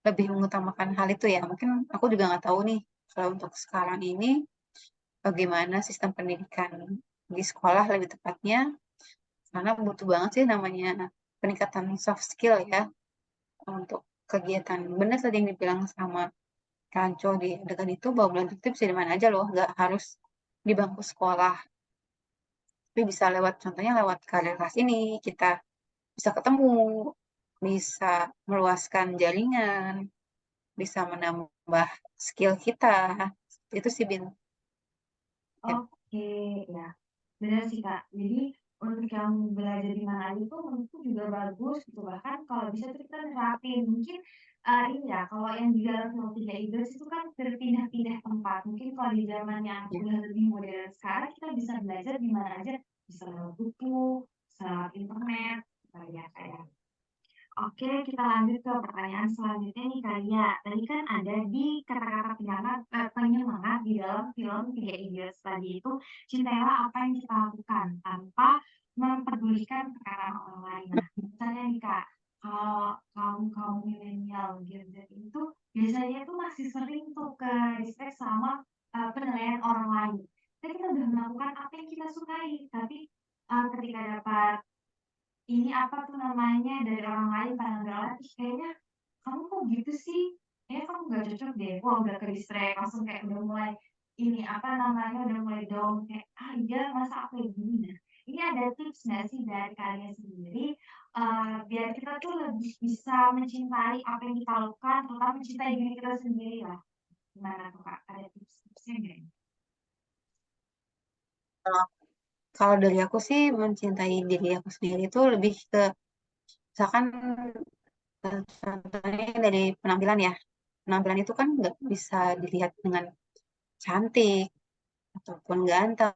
lebih mengutamakan hal itu ya. Mungkin aku juga nggak tahu nih kalau untuk sekarang ini bagaimana sistem pendidikan di sekolah lebih tepatnya, karena butuh banget sih namanya peningkatan soft skill ya untuk kegiatan. Benar tadi yang dibilang sama Kanco di dekat itu bahwa belajar itu bisa di mana aja loh, nggak harus di bangku sekolah, tapi bisa lewat contohnya lewat karir kelas ini kita bisa ketemu, bisa meluaskan jaringan, bisa menambah skill kita. Itu sih Bin. Ya. Oke, ya. Benar sih, Kak. Jadi untuk yang belajar di mana aja itu menurutku juga bagus gitu. Bahkan kalau bisa tuh kita nerapin. Mungkin ini ya, kalau yang di dalam film Tiga Idris itu kan berpindah-pindah tempat. Mungkin kalau di zaman yang Ya. udah lebih modern sekarang, kita bisa belajar di mana aja. Bisa lewat buku, bisa lewat internet, ya kayak. Oke, kita lanjut ke pertanyaan selanjutnya nih Kak Lia. Tadi kan ada di kata-kata penyemangat di dalam film Tiga Idiots tadi itu, cintailah apa yang kita lakukan tanpa memperdulikan tekanan orang lain. Nah, misalnya nih Kak, kalau kaum milenial Gen Z itu biasanya tuh masih sering tuh ke respect sama penilaian orang lain. Jadi kita udah melakukan apa yang kita sukai, tapi ketika dapat ini apa tuh namanya dari orang lain pandangan orang ih kayaknya kamu kok gitu sih kayaknya kamu gak cocok deh wah udah ke distract langsung kayak udah mulai ini apa namanya udah mulai down kayak ah iya masa aku kayak gini nah ini ada tips nggak sih dari kalian sendiri biar kita tuh lebih bisa mencintai apa yang kita lakukan terutama mencintai diri kita sendiri lah gimana tuh kak ada tips-tipsnya nggak? Kalau kalau dari aku sih mencintai diri aku sendiri itu lebih ke misalkan contohnya dari penampilan ya. Penampilan itu kan nggak bisa dilihat dengan cantik ataupun ganteng,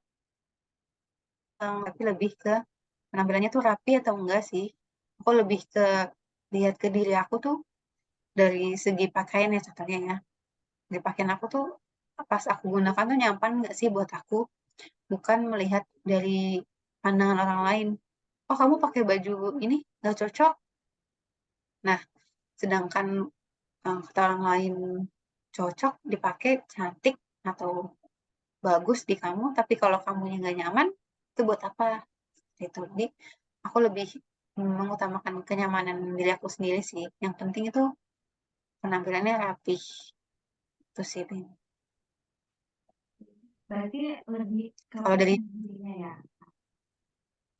tapi lebih ke penampilannya tuh rapi atau enggak sih. Aku lebih ke lihat ke diri aku tuh dari segi pakaian ya contohnya ya. Di pakaian aku tuh pas aku gunakan tuh nyaman nggak sih buat aku, bukan melihat dari pandangan orang lain. Oh kamu pakai baju ini nggak cocok. Nah, sedangkan kata orang lain cocok dipakai cantik atau bagus di kamu, tapi kalau kamunya nggak nyaman, itu buat apa? Gitu. Jadi aku lebih mengutamakan kenyamanan diri aku sendiri sih. Yang penting itu penampilannya rapih. Itu sih, Bin. Berarti lebih ke Kalau dari, percaya dirinya ya.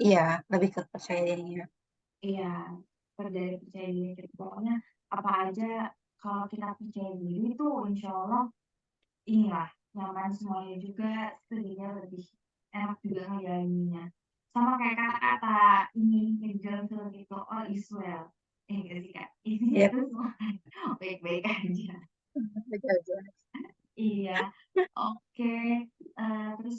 iya, lebih ke percaya dirinya. Iya, dari percaya diri kita. Pokoknya apa aja kalau kita percaya diri itu insya Allah inilah nyaman semuanya juga studinya lebih enak juga ngejalaninnya. Sama kayak kata-kata ini yang di dalam film itu all is well. Enggak sih kak, intinya Iya, tuh semua baik-baik aja. betul. Iya, oke. Terus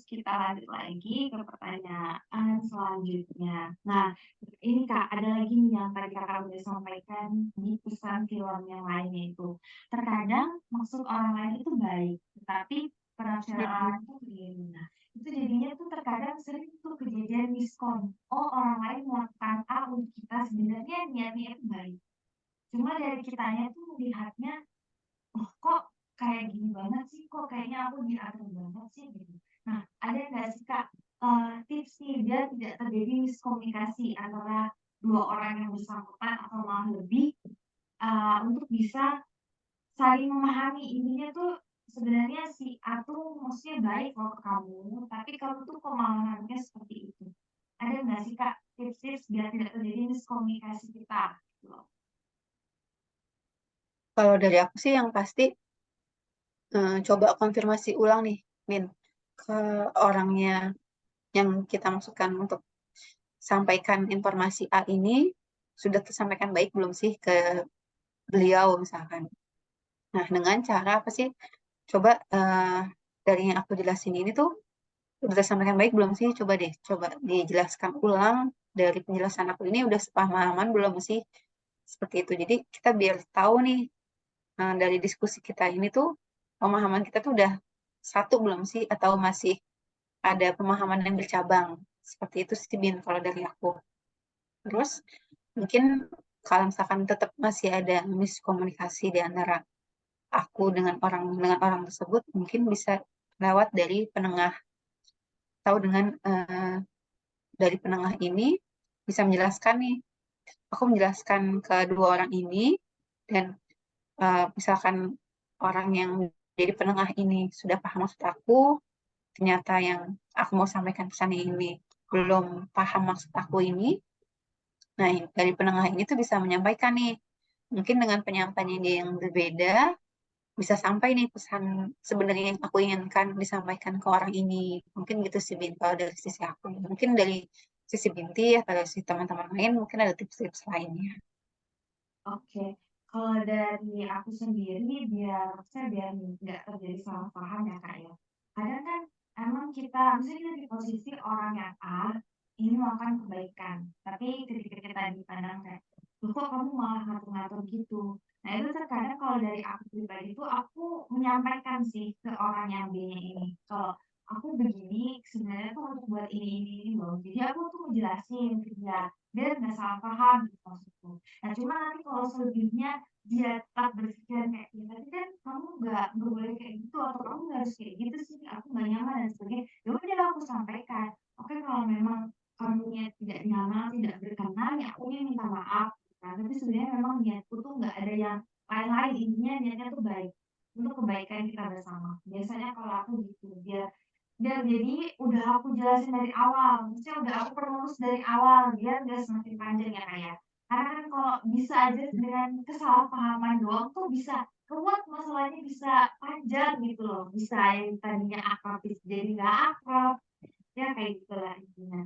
Nah, ini Kak, ada lagi nih yang tadi Kakak udah sampaikan di pesan film yang lainnya itu. Terkadang maksud orang lain itu baik, tetapi penafsiran orang Mm-mm. lain itu keliru. Nah, itu jadinya tuh terkadang sering tuh kejadian miskom. Oh, orang lain melakukan A untuk kita, sebenarnya niatnya itu baik. Cuma dari kitanya tuh melihatnya, oh kok kayak gini banget sih, kok kayaknya aku diatur banget sih gitu. Nah, ada nggak sih Kak, tips nih biar tidak terjadi miskomunikasi antara dua orang yang bersangkutan atau malah lebih, untuk bisa saling memahami. Intinya tuh sebenarnya si A tuh maksudnya baik loh ke kamu, tapi kamu tuh pemahamannya seperti itu. Ada nggak sih Kak tips-tips biar tidak terjadi miskomunikasi kita? Gitu loh. Kalau dari aku sih yang pasti coba konfirmasi ulang nih, Min, ke orangnya yang kita maksudkan untuk sampaikan informasi A ini sudah tersampaikan baik belum sih ke beliau misalkan. Nah, dengan cara apa sih? Coba dari yang aku jelasin ini tuh udah tersampaikan baik belum sih? Coba deh, coba dijelaskan ulang dari penjelasan aku ini udah sepemahaman belum sih? Seperti itu. Jadi kita biar tahu nih dari diskusi kita ini tuh pemahaman kita tuh udah satu belum sih atau masih ada pemahaman yang bercabang. Seperti itu sih Bin kalau dari aku. Terus mungkin kalau misalkan tetap masih ada miskomunikasi di antara aku dengan orang tersebut, mungkin bisa lewat dari penengah atau dengan dari penengah ini bisa menjelaskan nih. Aku menjelaskan ke dua orang ini dan misalkan orang yang jadi penengah ini sudah paham maksud aku, ternyata yang aku mau sampaikan pesan ini belum paham maksud aku ini. Nah, dari penengah ini tuh bisa menyampaikan nih, mungkin dengan penyampaian dia yang berbeda, bisa sampai nih pesan sebenarnya yang aku inginkan disampaikan ke orang ini. Mungkin gitu sih, Bin, kalau dari sisi aku. Mungkin dari sisi Binti atau dari sisi teman-teman lain, mungkin ada tips-tips lainnya. Oke, kalau dari aku sendiri biar nggak terjadi salah paham ya Kak ya. Kadang kan emang kita misalnya kita di posisi orang yang A ini melakukan kebaikan, tapi ketika kita dipandang kayak, loh kok kamu malah ngatur-ngatur gitu. Nah itu terkadang kalau dari aku pribadi itu aku menyampaikan sih ke orang yang B-nya ini. Kalau aku begini sebenarnya tuh untuk buat ini loh. Jadi aku tuh ngejelasin ke dia biar nggak salah paham gitu maksudku. Nah, cuma nanti kalau selebihnya dia tetap berpikiran kayak gitu, tapi kan kamu nggak boleh kayak gitu atau kamu nggak harus kayak gitu sih, aku nggak nyaman dan sebagainya. Ya udah aku sampaikan, oke kalau memang kamunya tidak nyaman, tidak berkenan, ya aku minta maaf. Nah, tapi sebenarnya memang niatku tuh nggak ada yang lain-lain, intinya niatnya tuh baik untuk kebaikan kita bersama. Biasanya kalau aku gitu, biar jadi udah aku jelasin dari awal, maksudnya udah aku perluas dari awal biar nggak semakin panjang ya kayak. Karena kan kalau bisa aja dengan kesalahpahaman doang tuh bisa ruwet masalahnya bisa panjang gitu loh. Bisa yang tadinya akrab bisa jadi nggak akrab. Ya kayak gitulah intinya.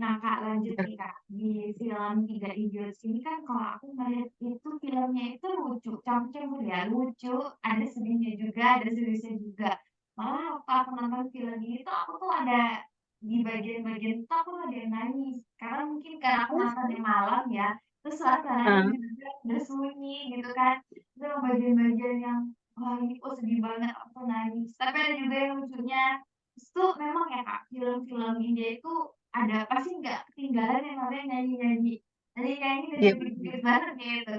Nah Kak lanjut nih Kak, di film Tiga Idiots ini kan kalau aku melihat itu filmnya itu lucu, campur ya, lucu, ada sedihnya juga, ada seriusnya juga. Malah waktu aku nonton film ini tuh aku tuh ada di bagian-bagian itu aku ada yang nangis. Karena mungkin karena aku nontonnya malam ya, terus suasananya Hmm. juga udah sunyi gitu kan. Itu bagian-bagian yang wah ini kok sedih banget aku nangis. Tapi ada juga yang lucunya. Terus tuh memang ya Kak, film-film India itu ada pasti nggak ketinggalan yang namanya nyanyi-nyanyi. Nyanyi-nyanyi dan Iya, joget-joget bareng gitu.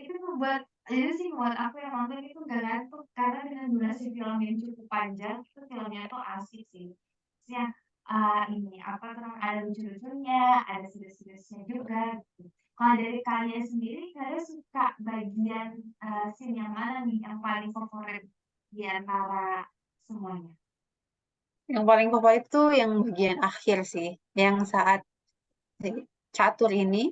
Itu membuat itu sih buat aku yang nonton itu nggak ngantuk karena dengan durasi film yang cukup panjang itu filmnya tuh asik sih. Maksudnya ini apa namanya ada lucu-lucunya, ada serius-seriusnya juga. Gitu. Kalau dari kalian sendiri, kalian suka bagian scene yang mana nih yang paling favorit di antara semuanya? yang paling favorit tuh yang bagian akhir sih, yang saat si catur ini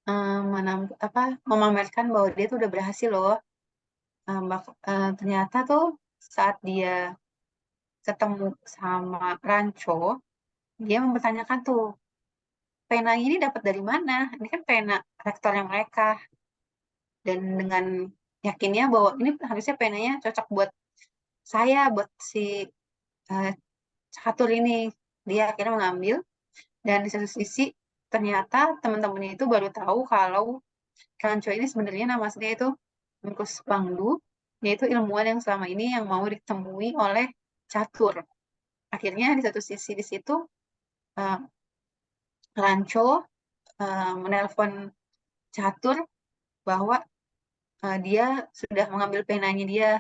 apa memamerkan bahwa dia tuh udah berhasil loh. Ternyata tuh saat dia ketemu sama Rancho, dia mempertanyakan tuh pena ini dapat dari mana? Ini kan pena rektornya mereka dan dengan yakinnya bahwa ini harusnya penanya cocok buat saya, buat si eh, catur ini. Dia akhirnya mengambil Dan di satu sisi ternyata teman-temannya itu baru tahu kalau Rancho ini sebenarnya nama aslinya itu Markus Pangdu, yaitu ilmuwan yang selama ini yang mau ditemui oleh Catur. Akhirnya di satu sisi di situ eh, Rancho menelpon Catur bahwa dia sudah mengambil penanya dia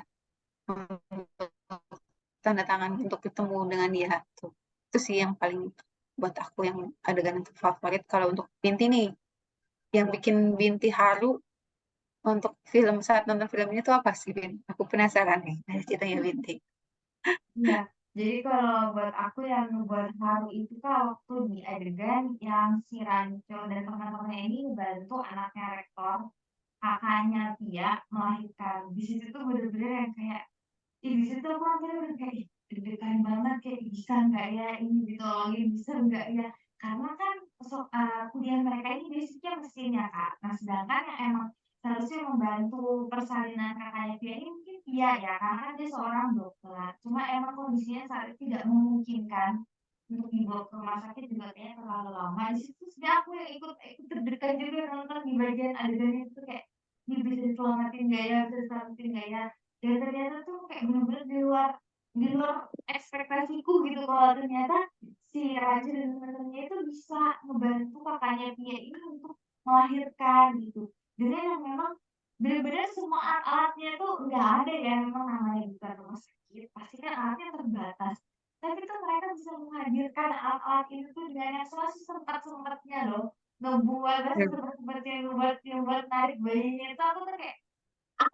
tanda tangan untuk ketemu dengan dia. Tuh. Itu sih yang paling buat aku yang adegan yang favorit. Kalau untuk Binti nih, yang bikin Binti haru untuk film saat nonton film ini tuh apa sih, Bin? Aku penasaran nih dari ceritanya Binti. Iya, jadi kalau buat aku yang ngebuat haru itu kan waktu di adegan yang si Ranco dan teman-temannya ini ngebantu anaknya rektor, kakaknya Tia melahirkan. Di situ tuh bener-bener yang kayak, di situ aku bener-bener kayak ih, deg-degan banget kayak bisa nggak ya ini ditolongin, bisa nggak ya? Karena kan kuliah mereka ini basicnya mesin ya Kak. Nah sedangkan yang emang seharusnya membantu persalinan kakaknya dia ini mungkin iya ya, karena kan dia seorang dokter. Cuma emang kondisinya saat itu tidak memungkinkan untuk dibawa ke rumah sakit juga kayaknya terlalu lama. Di situ sebenarnya aku yang ikut deg-degan juga nonton di bagian adegan itu kayak ini bisa diselamatin nggak ya, bisa diselamatin nggak ya? Dan ternyata tuh kayak bener-bener di luar ekspektasiku gitu kalau ternyata si Raja dan teman-temannya itu bisa ngebantu kakaknya Tia ini untuk melahirkan gitu. Dengan yang memang bener-bener semua alat-alatnya tuh nggak ada ya, memang namanya bukan rumah sakit, pasti kan alatnya terbatas. Tapi tuh mereka bisa menghadirkan alat-alat itu tuh dengan yang sempat-sempatnya loh. Ngebuat, Ya, sempat-sempatnya ngebuat narik bayinya itu aku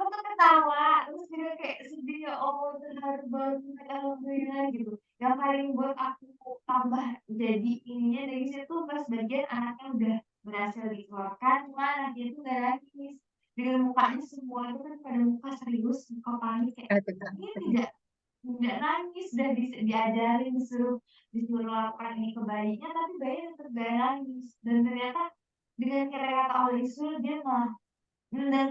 tuh ketawa, terus juga kayak sedih, ya Allah terharu banget, alhamdulillah gitu. Yang paling buat aku tambah jadi ininya dari situ pas bagian anaknya udah berhasil dikeluarkan, cuma anaknya itu nggak nangis. Dengan mukanya semua itu kan pada muka serius, muka panik kayak tegang. ini tidak nangis, udah diajarin disuruh disuruh lakukan ini ke bayinya, tapi bayinya tetap gak nangis. Dan ternyata dengan kata-kata oleh Isul dia malah dan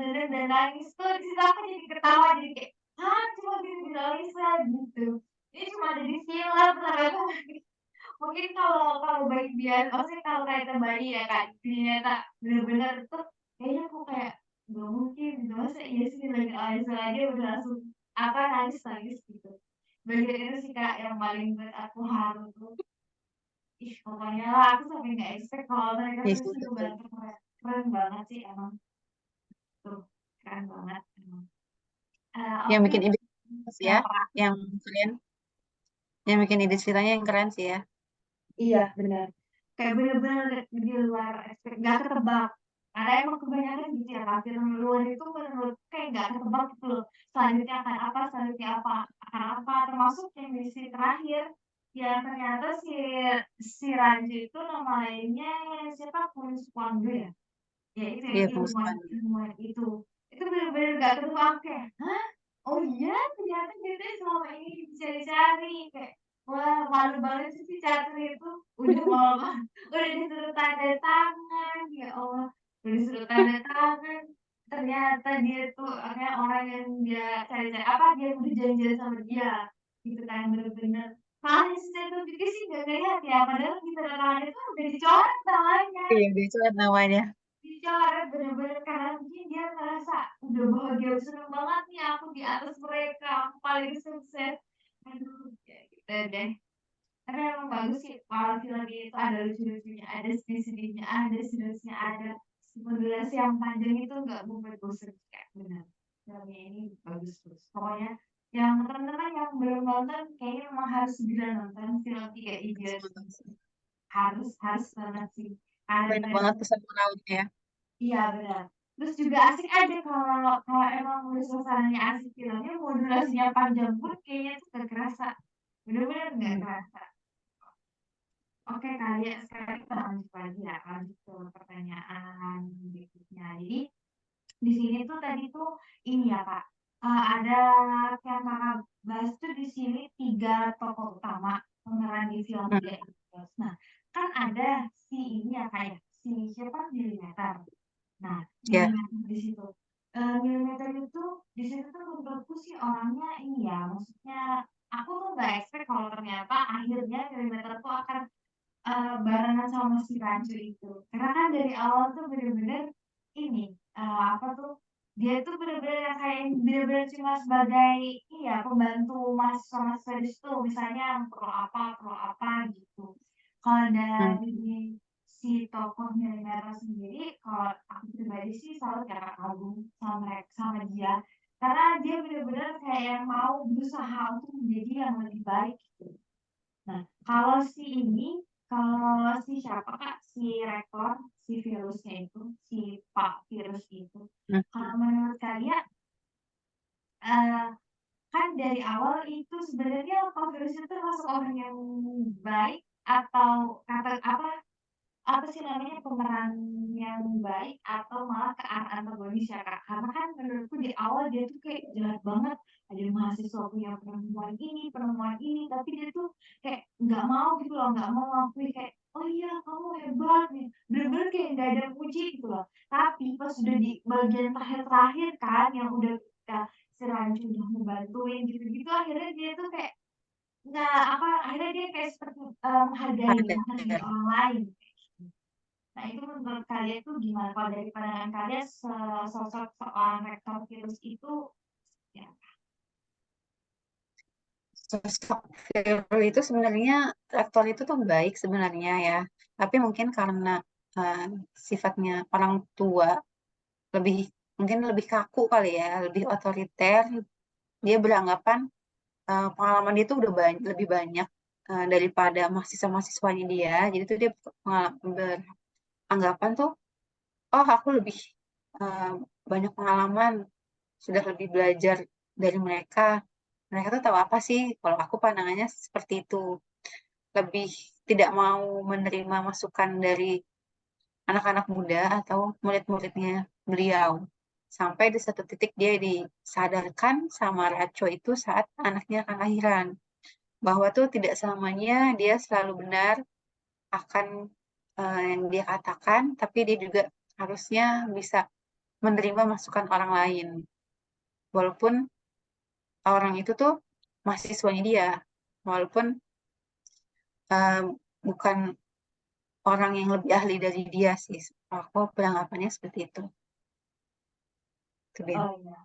nangis tuh di situ aku jadi ketawa jadi kayak ah cuma gini bisa bisa gitu ini cuma ada di film ternyata mungkin kalau kalau bayi biasa maksudnya kalau kayak bayi ya kan ternyata bener-bener tuh kayaknya aku kayak nggak mungkin gitu masa iya sih lagi Aisyah aja udah langsung apa nangis nangis gitu bagian itu sih kak yang paling buat aku haru tuh ih pokoknya lah aku sampai nggak expect kalau mereka Yes, tuh sih betul. ngebantu keren banget sih emang tuh keren banget emang. Yang Oke, bikin ide sih ya, Kak. yang keren, yang bikin ide ceritanya yang keren sih ya. Iya, benar. Kayak bener-bener di luar nggak ketebak. Karena emang kebanyakan gitu ya, Kak, film luar itu menurut kayak nggak ketebak gitu loh. Selanjutnya akan apa, selanjutnya apa, akan apa. Termasuk yang di scene terakhir, yang ternyata si Ranju itu nama lainnya siapa? Kunis Wangdo ya? Ya itu ya, Iya, ilmuwan pemusuhan. ilmuwan itu. Itu bener-bener nggak ketebak kayak, hah? Oh iya, ternyata dia selama ini dicari-cari kayak wah malu banget sih si catur itu udah mau udah disuruh tanda tangan ya Allah udah disuruh tanda tangan ternyata dia tuh akhirnya orang yang dia cari-cari apa dia udah janjian sama dia gitu kan bener-bener malah si catur juga sih gak ngeliat ya padahal di tanda tangan itu udah dicoret namanya Iya, dicoret namanya. dicoret bener-bener karena mungkin dia ngerasa udah bahagia seneng banget nih aku di atas mereka aku paling sukses aduh ya gitu deh tapi emang bagus sih kalau film itu ada lucu-lucunya ada sedih-sedihnya ada seriusnya ada meskipun durasi yang panjang itu nggak membuat bosan kayak benar filmnya ini bagus terus pokoknya yang teman-teman yang belum nonton kayaknya memang harus segera nonton film Tiga Harus Idiots nonton sih. harus harus banget sih karena Banyak dengan banget pesan moralnya ya. iya benar. Terus juga asik aja kalau kalau emang udah suasananya asik filmnya mau durasinya panjang pun kayaknya tuh gak kerasa. Bener-bener nggak Hmm. kerasa. Oke kali ya sekarang kita lanjut lagi ya lanjut ke pertanyaan berikutnya. Jadi di sini tuh tadi tuh ini ya Kak ada yang Kakak bahas tuh di sini tiga tokoh utama pemeran di film Hmm. Tiga Idiots. Nah kan ada si ini ya Kak ya si siapa Milimeter. Nah, Ya, milimeter di situ. Milimeter itu di situ tuh menurutku sih orangnya ini ya, maksudnya aku tuh nggak expect kalau ternyata akhirnya milimeter tuh akan barengan sama si Rancu itu. Karena kan dari awal tuh bener-bener ini, apa tuh, dia tuh bener-bener yang kayak bener-bener cuma sebagai iya, pembantu mahasiswa-mahasiswa di situ, misalnya perlu apa gitu. Kalau Hmm. dari si tokohnya Nara sendiri, kalau aku pribadi sih selalu kayak kagum sama dia. Karena dia bener-bener kayak yang mau berusaha untuk menjadi yang lebih baik gitu. Nah, kalau si siapa Kak, si rektor, si virusnya itu, si Pak Virus itu, Hmm. kalau menurut kalian, eee, kan dari awal itu sebenarnya Pak Virus itu termasuk orang yang baik atau kata apa sih namanya, pemeran yang baik atau malah ke arah antagonis ya, Kak? Karena kan menurutku di awal dia tuh kayak jahat banget, ada mahasiswa punya penemuan ini, tapi dia tuh kayak nggak mau gitu loh, nggak mau ngakui kayak, "Oh iya kamu hebat nih," bener-bener kayak nggak ada puji gitu loh. Tapi pas udah di bagian terakhir-terakhir kan, yang udah ketika si Rancu udah ngebantuin gitu-gitu, akhirnya dia tuh kayak nggak apa, akhirnya dia kayak seperti, menghargai Ada. orang lain. Nah, itu menurut kalian tuh gimana? Kalau dari pandangan kalian sosok seorang rektor virus itu ya Sosok Vero itu sebenarnya rektor itu tuh baik sebenarnya ya, tapi mungkin karena eh, sifatnya orang tua lebih mungkin lebih kaku kali ya, lebih otoriter. Dia beranggapan pengalaman dia tuh udah lebih banyak daripada mahasiswa-mahasiswanya dia. Jadi tuh dia beranggapan tuh, oh aku lebih eh, banyak pengalaman, sudah lebih belajar dari mereka. Mereka tuh tahu apa sih? Kalau aku pandangannya seperti itu. Lebih tidak mau menerima masukan dari anak-anak muda atau murid-muridnya beliau. Sampai di satu titik dia disadarkan sama Raco itu saat anaknya akan lahiran. Bahwa tuh tidak selamanya dia selalu benar akan yang dia katakan, tapi dia juga harusnya bisa menerima masukan orang lain. Walaupun orang itu tuh mahasiswanya dia. Walaupun eh, bukan orang yang lebih ahli dari dia sih. Aku beranggapannya seperti itu. Itu Bin. oh iya,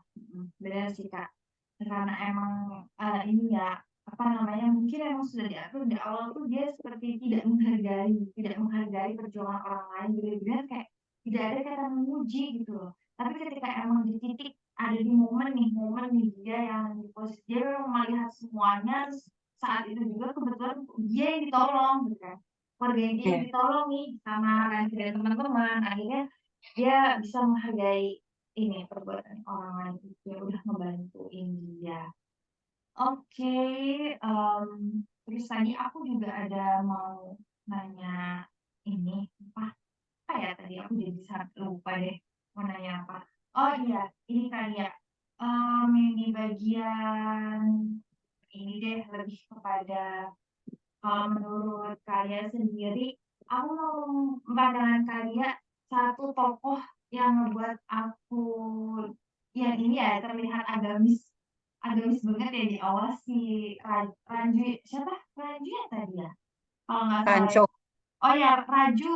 benar sih, Kak. Karena emang, ini ya, apa namanya, mungkin emang sudah diatur di awal tuh dia seperti tidak menghargai perjuangan orang lain, benar-benar kayak tidak ada kata memuji gitu loh. Tapi ketika emang di titik ada di momen nih dia yang di posisi dia memang melihat semuanya, terus saat itu juga kebetulan dia yang ditolong gitu kan. Keluarganya dia yang Ya. ditolong nih sama Randy dan teman-teman, akhirnya dia bisa menghargai ini perbuatan orang lain itu yang udah ngebantuin dia. Oke, terus tadi aku juga ada mau nanya ini apa apa ya tadi aku jadi lupa deh mau nanya apa. Oh iya, ini kali ya. Yang di bagian ini deh lebih kepada kalau menurut kalian sendiri, aku mau pandangan kalian satu tokoh yang membuat aku yang ini ya terlihat agamis agamis banget ya di awal si Ranju siapa? Ranju ya tadi ya? Kalau nggak salah ya. Ranco, Oh ya, Raju.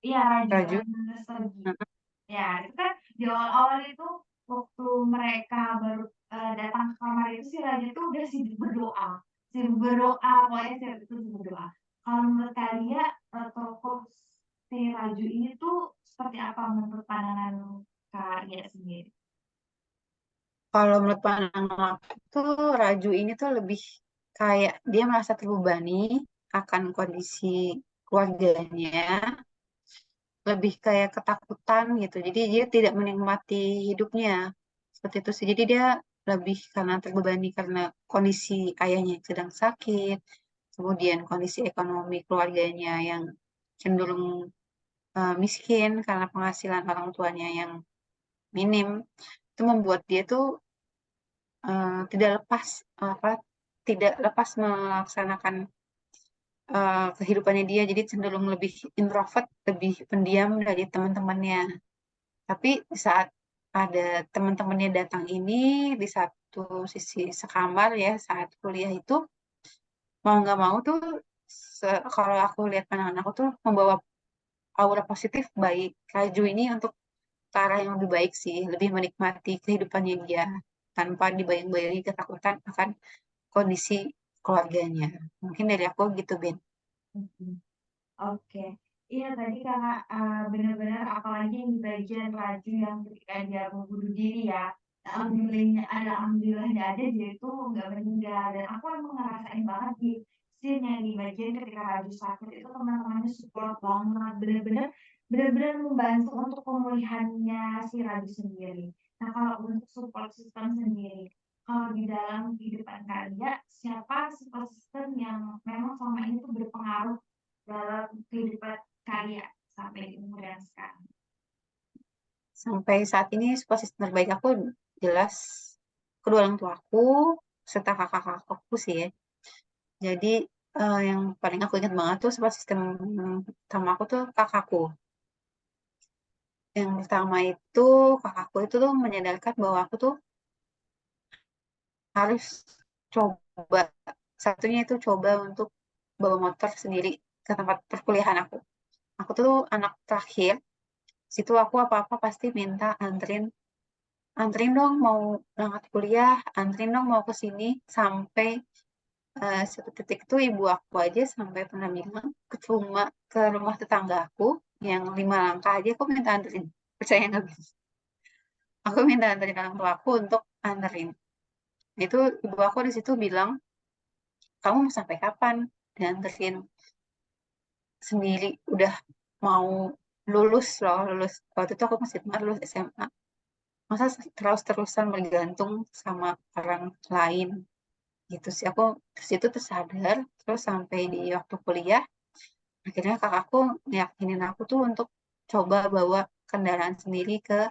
Iya, Raju, Raju. Raju Rastogi. Heeh. Ya, itu kan di awal-awal itu waktu mereka baru datang ke kamar itu si Raju tuh udah sibuk berdoa, pokoknya si itu sibuk berdoa. Kalau menurut kalian tokoh si Raju ini tuh seperti apa menurut pandangan kalian sendiri? Kalau menurut pandangan aku tuh Raju ini tuh lebih kayak dia merasa terbebani akan kondisi keluarganya, lebih kayak ketakutan gitu. Jadi dia tidak menikmati hidupnya. Seperti itu sih. Jadi dia lebih karena terbebani karena kondisi ayahnya yang sedang sakit, kemudian kondisi ekonomi keluarganya yang cenderung miskin karena penghasilan orang tuanya yang minim. Itu membuat dia tuh tidak lepas apa tidak lepas melaksanakan kehidupannya dia, jadi cenderung lebih introvert, lebih pendiam dari teman-temannya. Tapi di saat ada teman-temannya datang ini di satu sisi sekamar ya saat kuliah itu, mau nggak mau tuh kalau aku lihat pandangan aku tuh membawa aura positif baik Raju ini untuk ke arah yang lebih baik sih, lebih menikmati kehidupannya dia tanpa dibayang-bayangi ketakutan akan kondisi keluarganya. Mungkin dari aku gitu, Ben. Mhm. Oke. Iya tadi Kakak, benar-benar apalagi yang di bagian Raju yang ketika dia mau bunuh diri ya, alhamdulillahnya aja dia itu nggak meninggal dan aku emang ngerasain banget di scene yang di bagian ketika Raju sakit itu teman-temannya support banget, bener-bener membantu untuk pemulihannya si Raju sendiri. Nah kalau untuk support system sendiri, kalau di dalam kehidupan kalian, siapa support system yang memang selama ini tuh berpengaruh dalam kehidupan kalian sampai di umur yang sekarang? Sampai saat ini posisi terbaik aku jelas kedua orang tuaku serta kakak-kakakku sih ya. Jadi yang paling aku ingat banget tuh support sistem utama aku tuh kakakku. Yang pertama itu kakakku itu tuh menyadarkan bahwa aku tuh harus coba, satunya itu coba untuk bawa motor sendiri ke tempat perkuliahan aku. Aku tuh anak terakhir, situ aku apa-apa pasti minta anterin dong mau berangkat kuliah, anterin dong mau ke sini, sampai satu titik tuh ibu aku aja sampai pernah bilang cuma ke rumah tetangga aku yang 5 langkah aja aku minta anterin. Percaya nggak, Bis? Aku minta anterin orang tua aku untuk anterin. Itu ibu aku di situ bilang, kamu mau sampai kapan dianterin sendiri? Udah mau lulus loh, lulus. Waktu itu aku masih banget lulus SMA. Masa terus-terusan bergantung sama orang lain gitu sih. Aku terus itu tersadar, terus sampai di waktu kuliah, akhirnya kakakku yakinin aku tuh untuk coba bawa kendaraan sendiri ke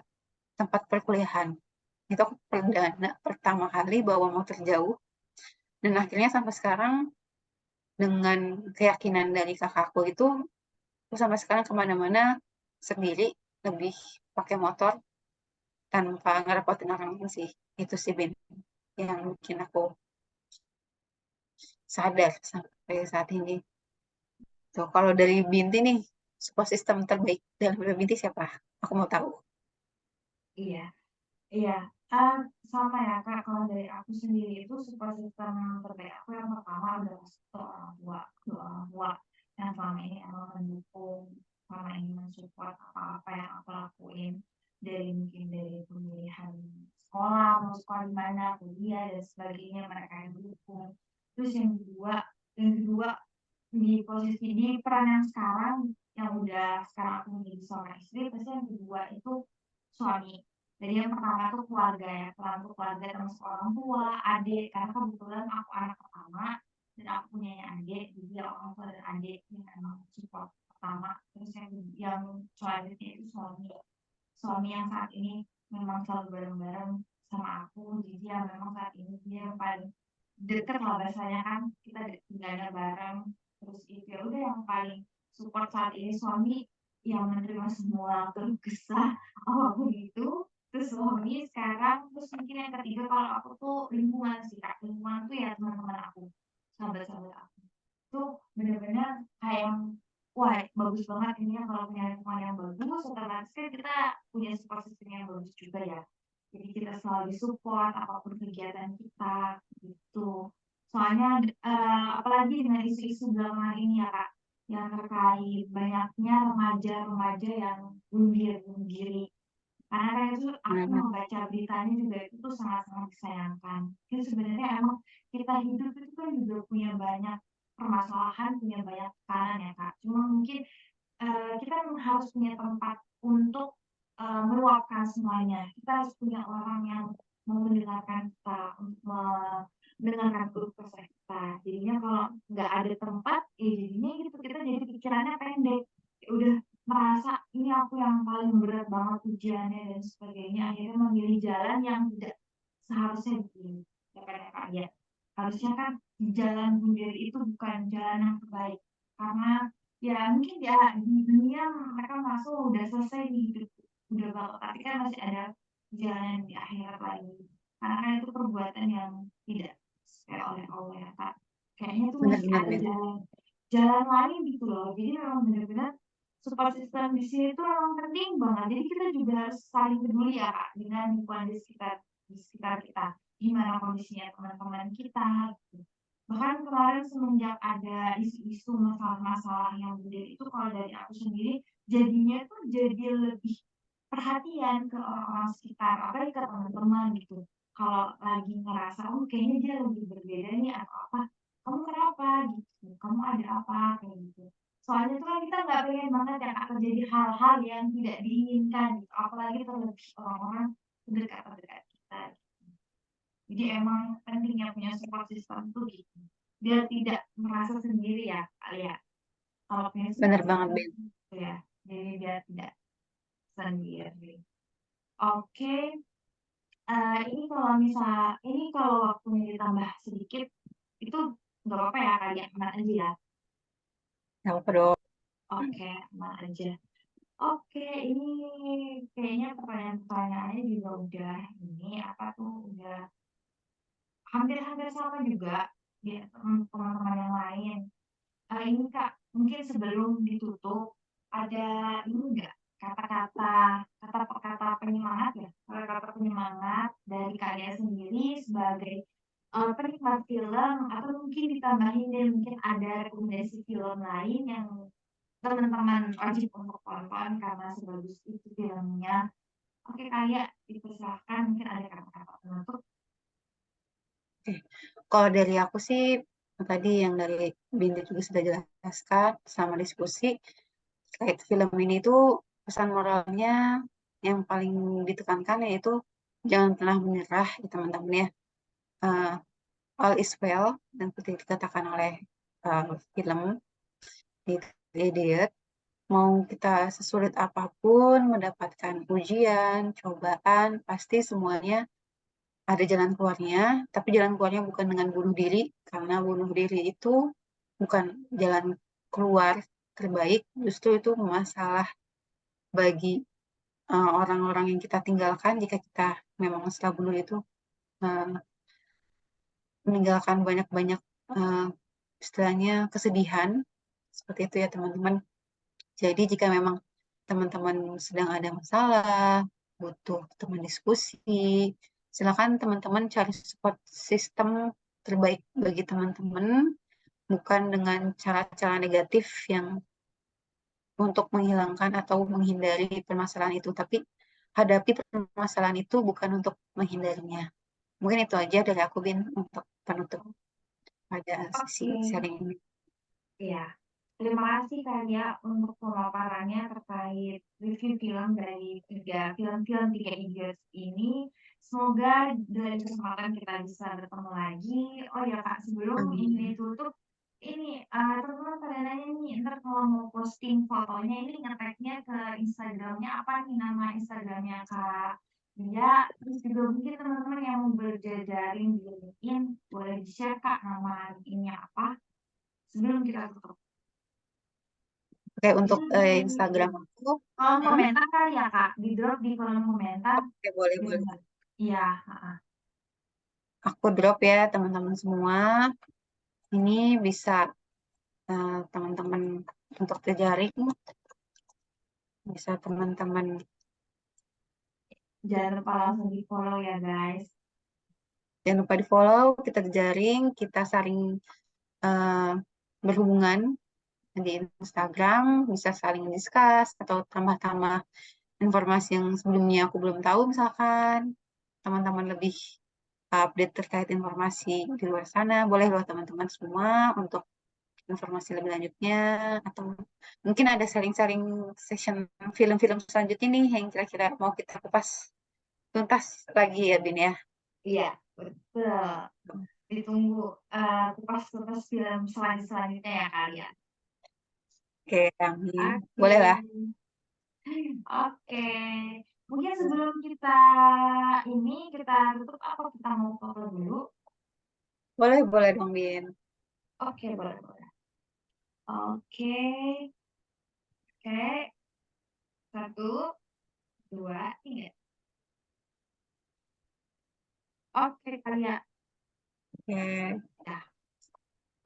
tempat perkuliahan. Itu aku perdana pertama kali bawa motor jauh, dan akhirnya sampai sekarang dengan keyakinan dari kakakku itu, aku sampai sekarang kemana-mana sendiri, lebih pakai motor tanpa ngerepotin orang lain sih. Itu sih, Ben, yang bikin aku sadar sampai saat ini. Tuh, kalau dari Binti nih, support system terbaik dalam hidup Binti siapa? Aku mau tahu. Iya, iya. Sama ya Kak, kalau dari aku sendiri itu support system terbaik aku yang pertama adalah kedua orang tua yang selama ini emang mendukung, selama ini mensupport apa-apa yang aku lakuin dari mungkin dari pemilihan sekolah, mau sekolah di mana, kuliah dan sebagainya mereka yang dukung. Terus yang kedua di posisi di peran yang sekarang yang udah sekarang aku menjadi seorang istri pasti yang kedua itu suami. Jadi yang pertama tuh keluarga ya, peran untuk keluarga termasuk orang tua, adik, karena kebetulan aku anak pertama dan aku punya adik, jadi ya orang tua dan adik yang emang support pertama. Terus yang selanjutnya itu suami yang saat ini memang selalu bareng-bareng sama aku, jadi yang memang saat ini dia yang paling deket lah bahasanya kan kita tinggalnya bareng, terus itu ya udah yang paling support saat ini suami yang menerima semua keluh kesah apapun itu. Terus suami sekarang, terus mungkin yang ketiga kalau aku tuh lingkungan sih kak, lingkungan tuh ya teman-teman aku, sahabat-sahabat aku tuh bener-bener kayak yang wah bagus banget ini ya kalau punya lingkungan yang bagus, otomatis kan kita punya support system yang bagus juga ya. Jadi kita selalu disupport apapun kegiatan kita gitu. Soalnya apalagi dengan isu-isu belakangan ini ya Kak, yang terkait banyaknya remaja-remaja yang bunuh diri. Karena kan itu aku Benar-benar. membaca beritanya juga itu tuh sangat-sangat disayangkan. Jadi sebenarnya emang kita hidup itu kan juga punya banyak permasalahan, punya banyak tekanan ya Kak. Cuma mungkin kita harus punya tempat untuk meluapkan semuanya. Kita harus punya orang yang mau mendengarkan kita, untuk mendengarkan keluh kesah kita. Jadinya kalau nggak ada tempat, ya jadinya gitu kita jadi pikirannya pendek. Ya udah merasa ini aku yang paling berat banget ujiannya dan sebagainya. Akhirnya memilih jalan yang tidak seharusnya dipilih. Ya kan ya Kak? Ya. Harusnya kan jalan bunuh diri itu bukan jalan yang terbaik. Karena ya mungkin ya di dunia mereka merasa "Oh, udah selesai nih hidup udah bakal tapi kan masih ada jalan di akhirat lagi karena kan itu perbuatan yang tidak sesuai oleh Allah ya Kak kayaknya itu masih Benar-benar, ada Ben. jalan jalan lain gitu loh. Jadi memang benar-benar support system di sini tuh memang penting banget. Jadi kita juga harus saling peduli ya Kak dengan lingkungan di sekitar kita. Gimana kondisinya teman-teman kita gitu. Bahkan kemarin semenjak ada isu-isu masalah-masalah yang gede itu kalau dari aku sendiri jadinya tuh jadi lebih perhatian ke orang-orang sekitar, apalagi ke teman-teman gitu. Kalau lagi ngerasa, oh kayaknya dia lagi berbeda nih atau apa, kamu kenapa gitu, kamu ada apa kayak gitu. Soalnya tuh kan kita nggak pengen banget ya Kak, terjadi hal-hal yang tidak diinginkan gitu, apalagi terlebih orang-orang terdekat-terdekat kita. Jadi emang pentingnya punya support system tuh gitu, biar tidak merasa sendiri ya Kak ya. Kalau punya Bener support banget, system Ben. gitu ya, jadi biar tidak sendiri. Oke, ini kalau waktunya ditambah sedikit, itu nggak apa-apa ya Kak ya, aman aja ya? Nggak apa dong. Oke, aman aja. Oke, ini kayaknya pertanyaan-pertanyaannya juga udah ini, apa tuh, udah hampir-hampir sama juga di teman-teman yang lain. Ini Kak, mungkin sebelum ditutup, ada ini enggak, kata-kata penyemangat ya, kata-kata penyemangat dari kalian sendiri sebagai, penikmat film atau mungkin ditambahin deh, mungkin ada rekomendasi film lain yang teman-teman wajib untuk tonton karena sebagus itu filmnya. Oke Kak, ya dipersilahkan mungkin ada kata-kata penutup. Oke. Kalau dari aku sih, tadi yang dari Binda juga sudah jelaskan sama diskusi, terkait film ini tuh pesan moralnya yang paling ditekankan yaitu jangan pernah menyerah ya teman-teman ya. Eh, all is well, dan seperti dikatakan oleh film The Idiot, mau kita sesulit apapun mendapatkan ujian, cobaan, pasti semuanya ada jalan keluarnya, tapi jalan keluarnya bukan dengan bunuh diri, karena bunuh diri itu bukan jalan keluar terbaik, justru itu masalah bagi orang-orang yang kita tinggalkan jika kita memang setelah bunuh itu uh, meninggalkan banyak-banyak uh, istilahnya kesedihan, seperti itu ya teman-teman. Jadi jika memang teman-teman sedang ada masalah, butuh teman diskusi, silakan teman-teman cari support system terbaik bagi teman-teman, bukan dengan cara-cara negatif yang untuk menghilangkan atau menghindari permasalahan itu, tapi hadapi permasalahan itu bukan untuk menghindarinya. Mungkin itu aja dari aku, Bin, untuk penutup pada sesi Oke. sharing ini. Iya, terima kasih Kak Lia untuk pemaparannya terkait review film dari film 3 Idiots ini. Semoga dari kesempatan kita bisa bertemu lagi. Oh ya Kak, sebelum ini Amin. ditutup, ini teman-teman pada nanya nih, ntar kalau mau posting fotonya ini nge-tag-nya ke Instagramnya apa nih nama Instagramnya Kak Lia. Terus juga mungkin teman-teman yang mau berjejaring di LinkedIn boleh di-share Kak nama ini apa sebelum kita tutup. Oke, Itu untuk di Instagram aku, kolom hmm, komentar kali ya Kak, di drop di kolom komentar. oke, boleh, Biar boleh. nggak. Iya, heeh. Aku drop ya, teman-teman semua. Ini bisa teman-teman untuk jejaring, bisa teman-teman. Jangan lupa langsung di follow ya guys. Jangan lupa di follow, kita jejaring, kita saling eh, berhubungan di Instagram, bisa saling discuss atau tambah-tambah informasi yang sebelumnya aku belum tahu, misalkan teman-teman lebih update terkait informasi di luar sana, boleh loh teman-teman semua untuk informasi lebih lanjutnya, atau mungkin ada sharing-sharing session film-film selanjutnya nih yang kira-kira mau kita kupas tuntas lagi ya, Bin ya. Iya, betul. Ditunggu kupas-kupas film selanjutnya ya kalian. Oke, amin. Oke. Boleh lah. Oke. Mungkin sebelum kita tutup apa kita mau foto dulu? Boleh, boleh dong, Bin. Oke, boleh, boleh. Oke. Oke. Satu, dua, tiga. Oke, kalian. Oke. Dah.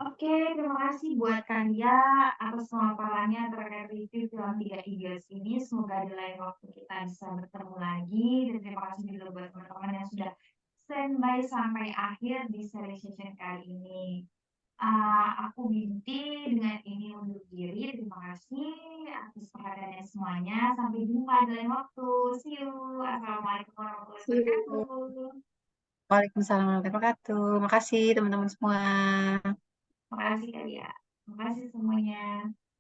Oke. Oke, terima kasih buat Kania atas pemaparannya terkait review film Tiga Idiots ini. Semoga di lain waktu kita bisa bertemu lagi. Dan terima kasih juga buat teman-teman yang sudah standby sampai akhir di seri session kali ini. Aku Binti dengan ini undur diri. Terima kasih atas perhatiannya semuanya. Sampai jumpa di lain waktu. See you. Assalamualaikum warahmatullahi See you. wabarakatuh. Waalaikumsalam warahmatullahi wabarakatuh. Makasih teman-teman semua. Terima kasih Kak Dia. Terima kasih semuanya.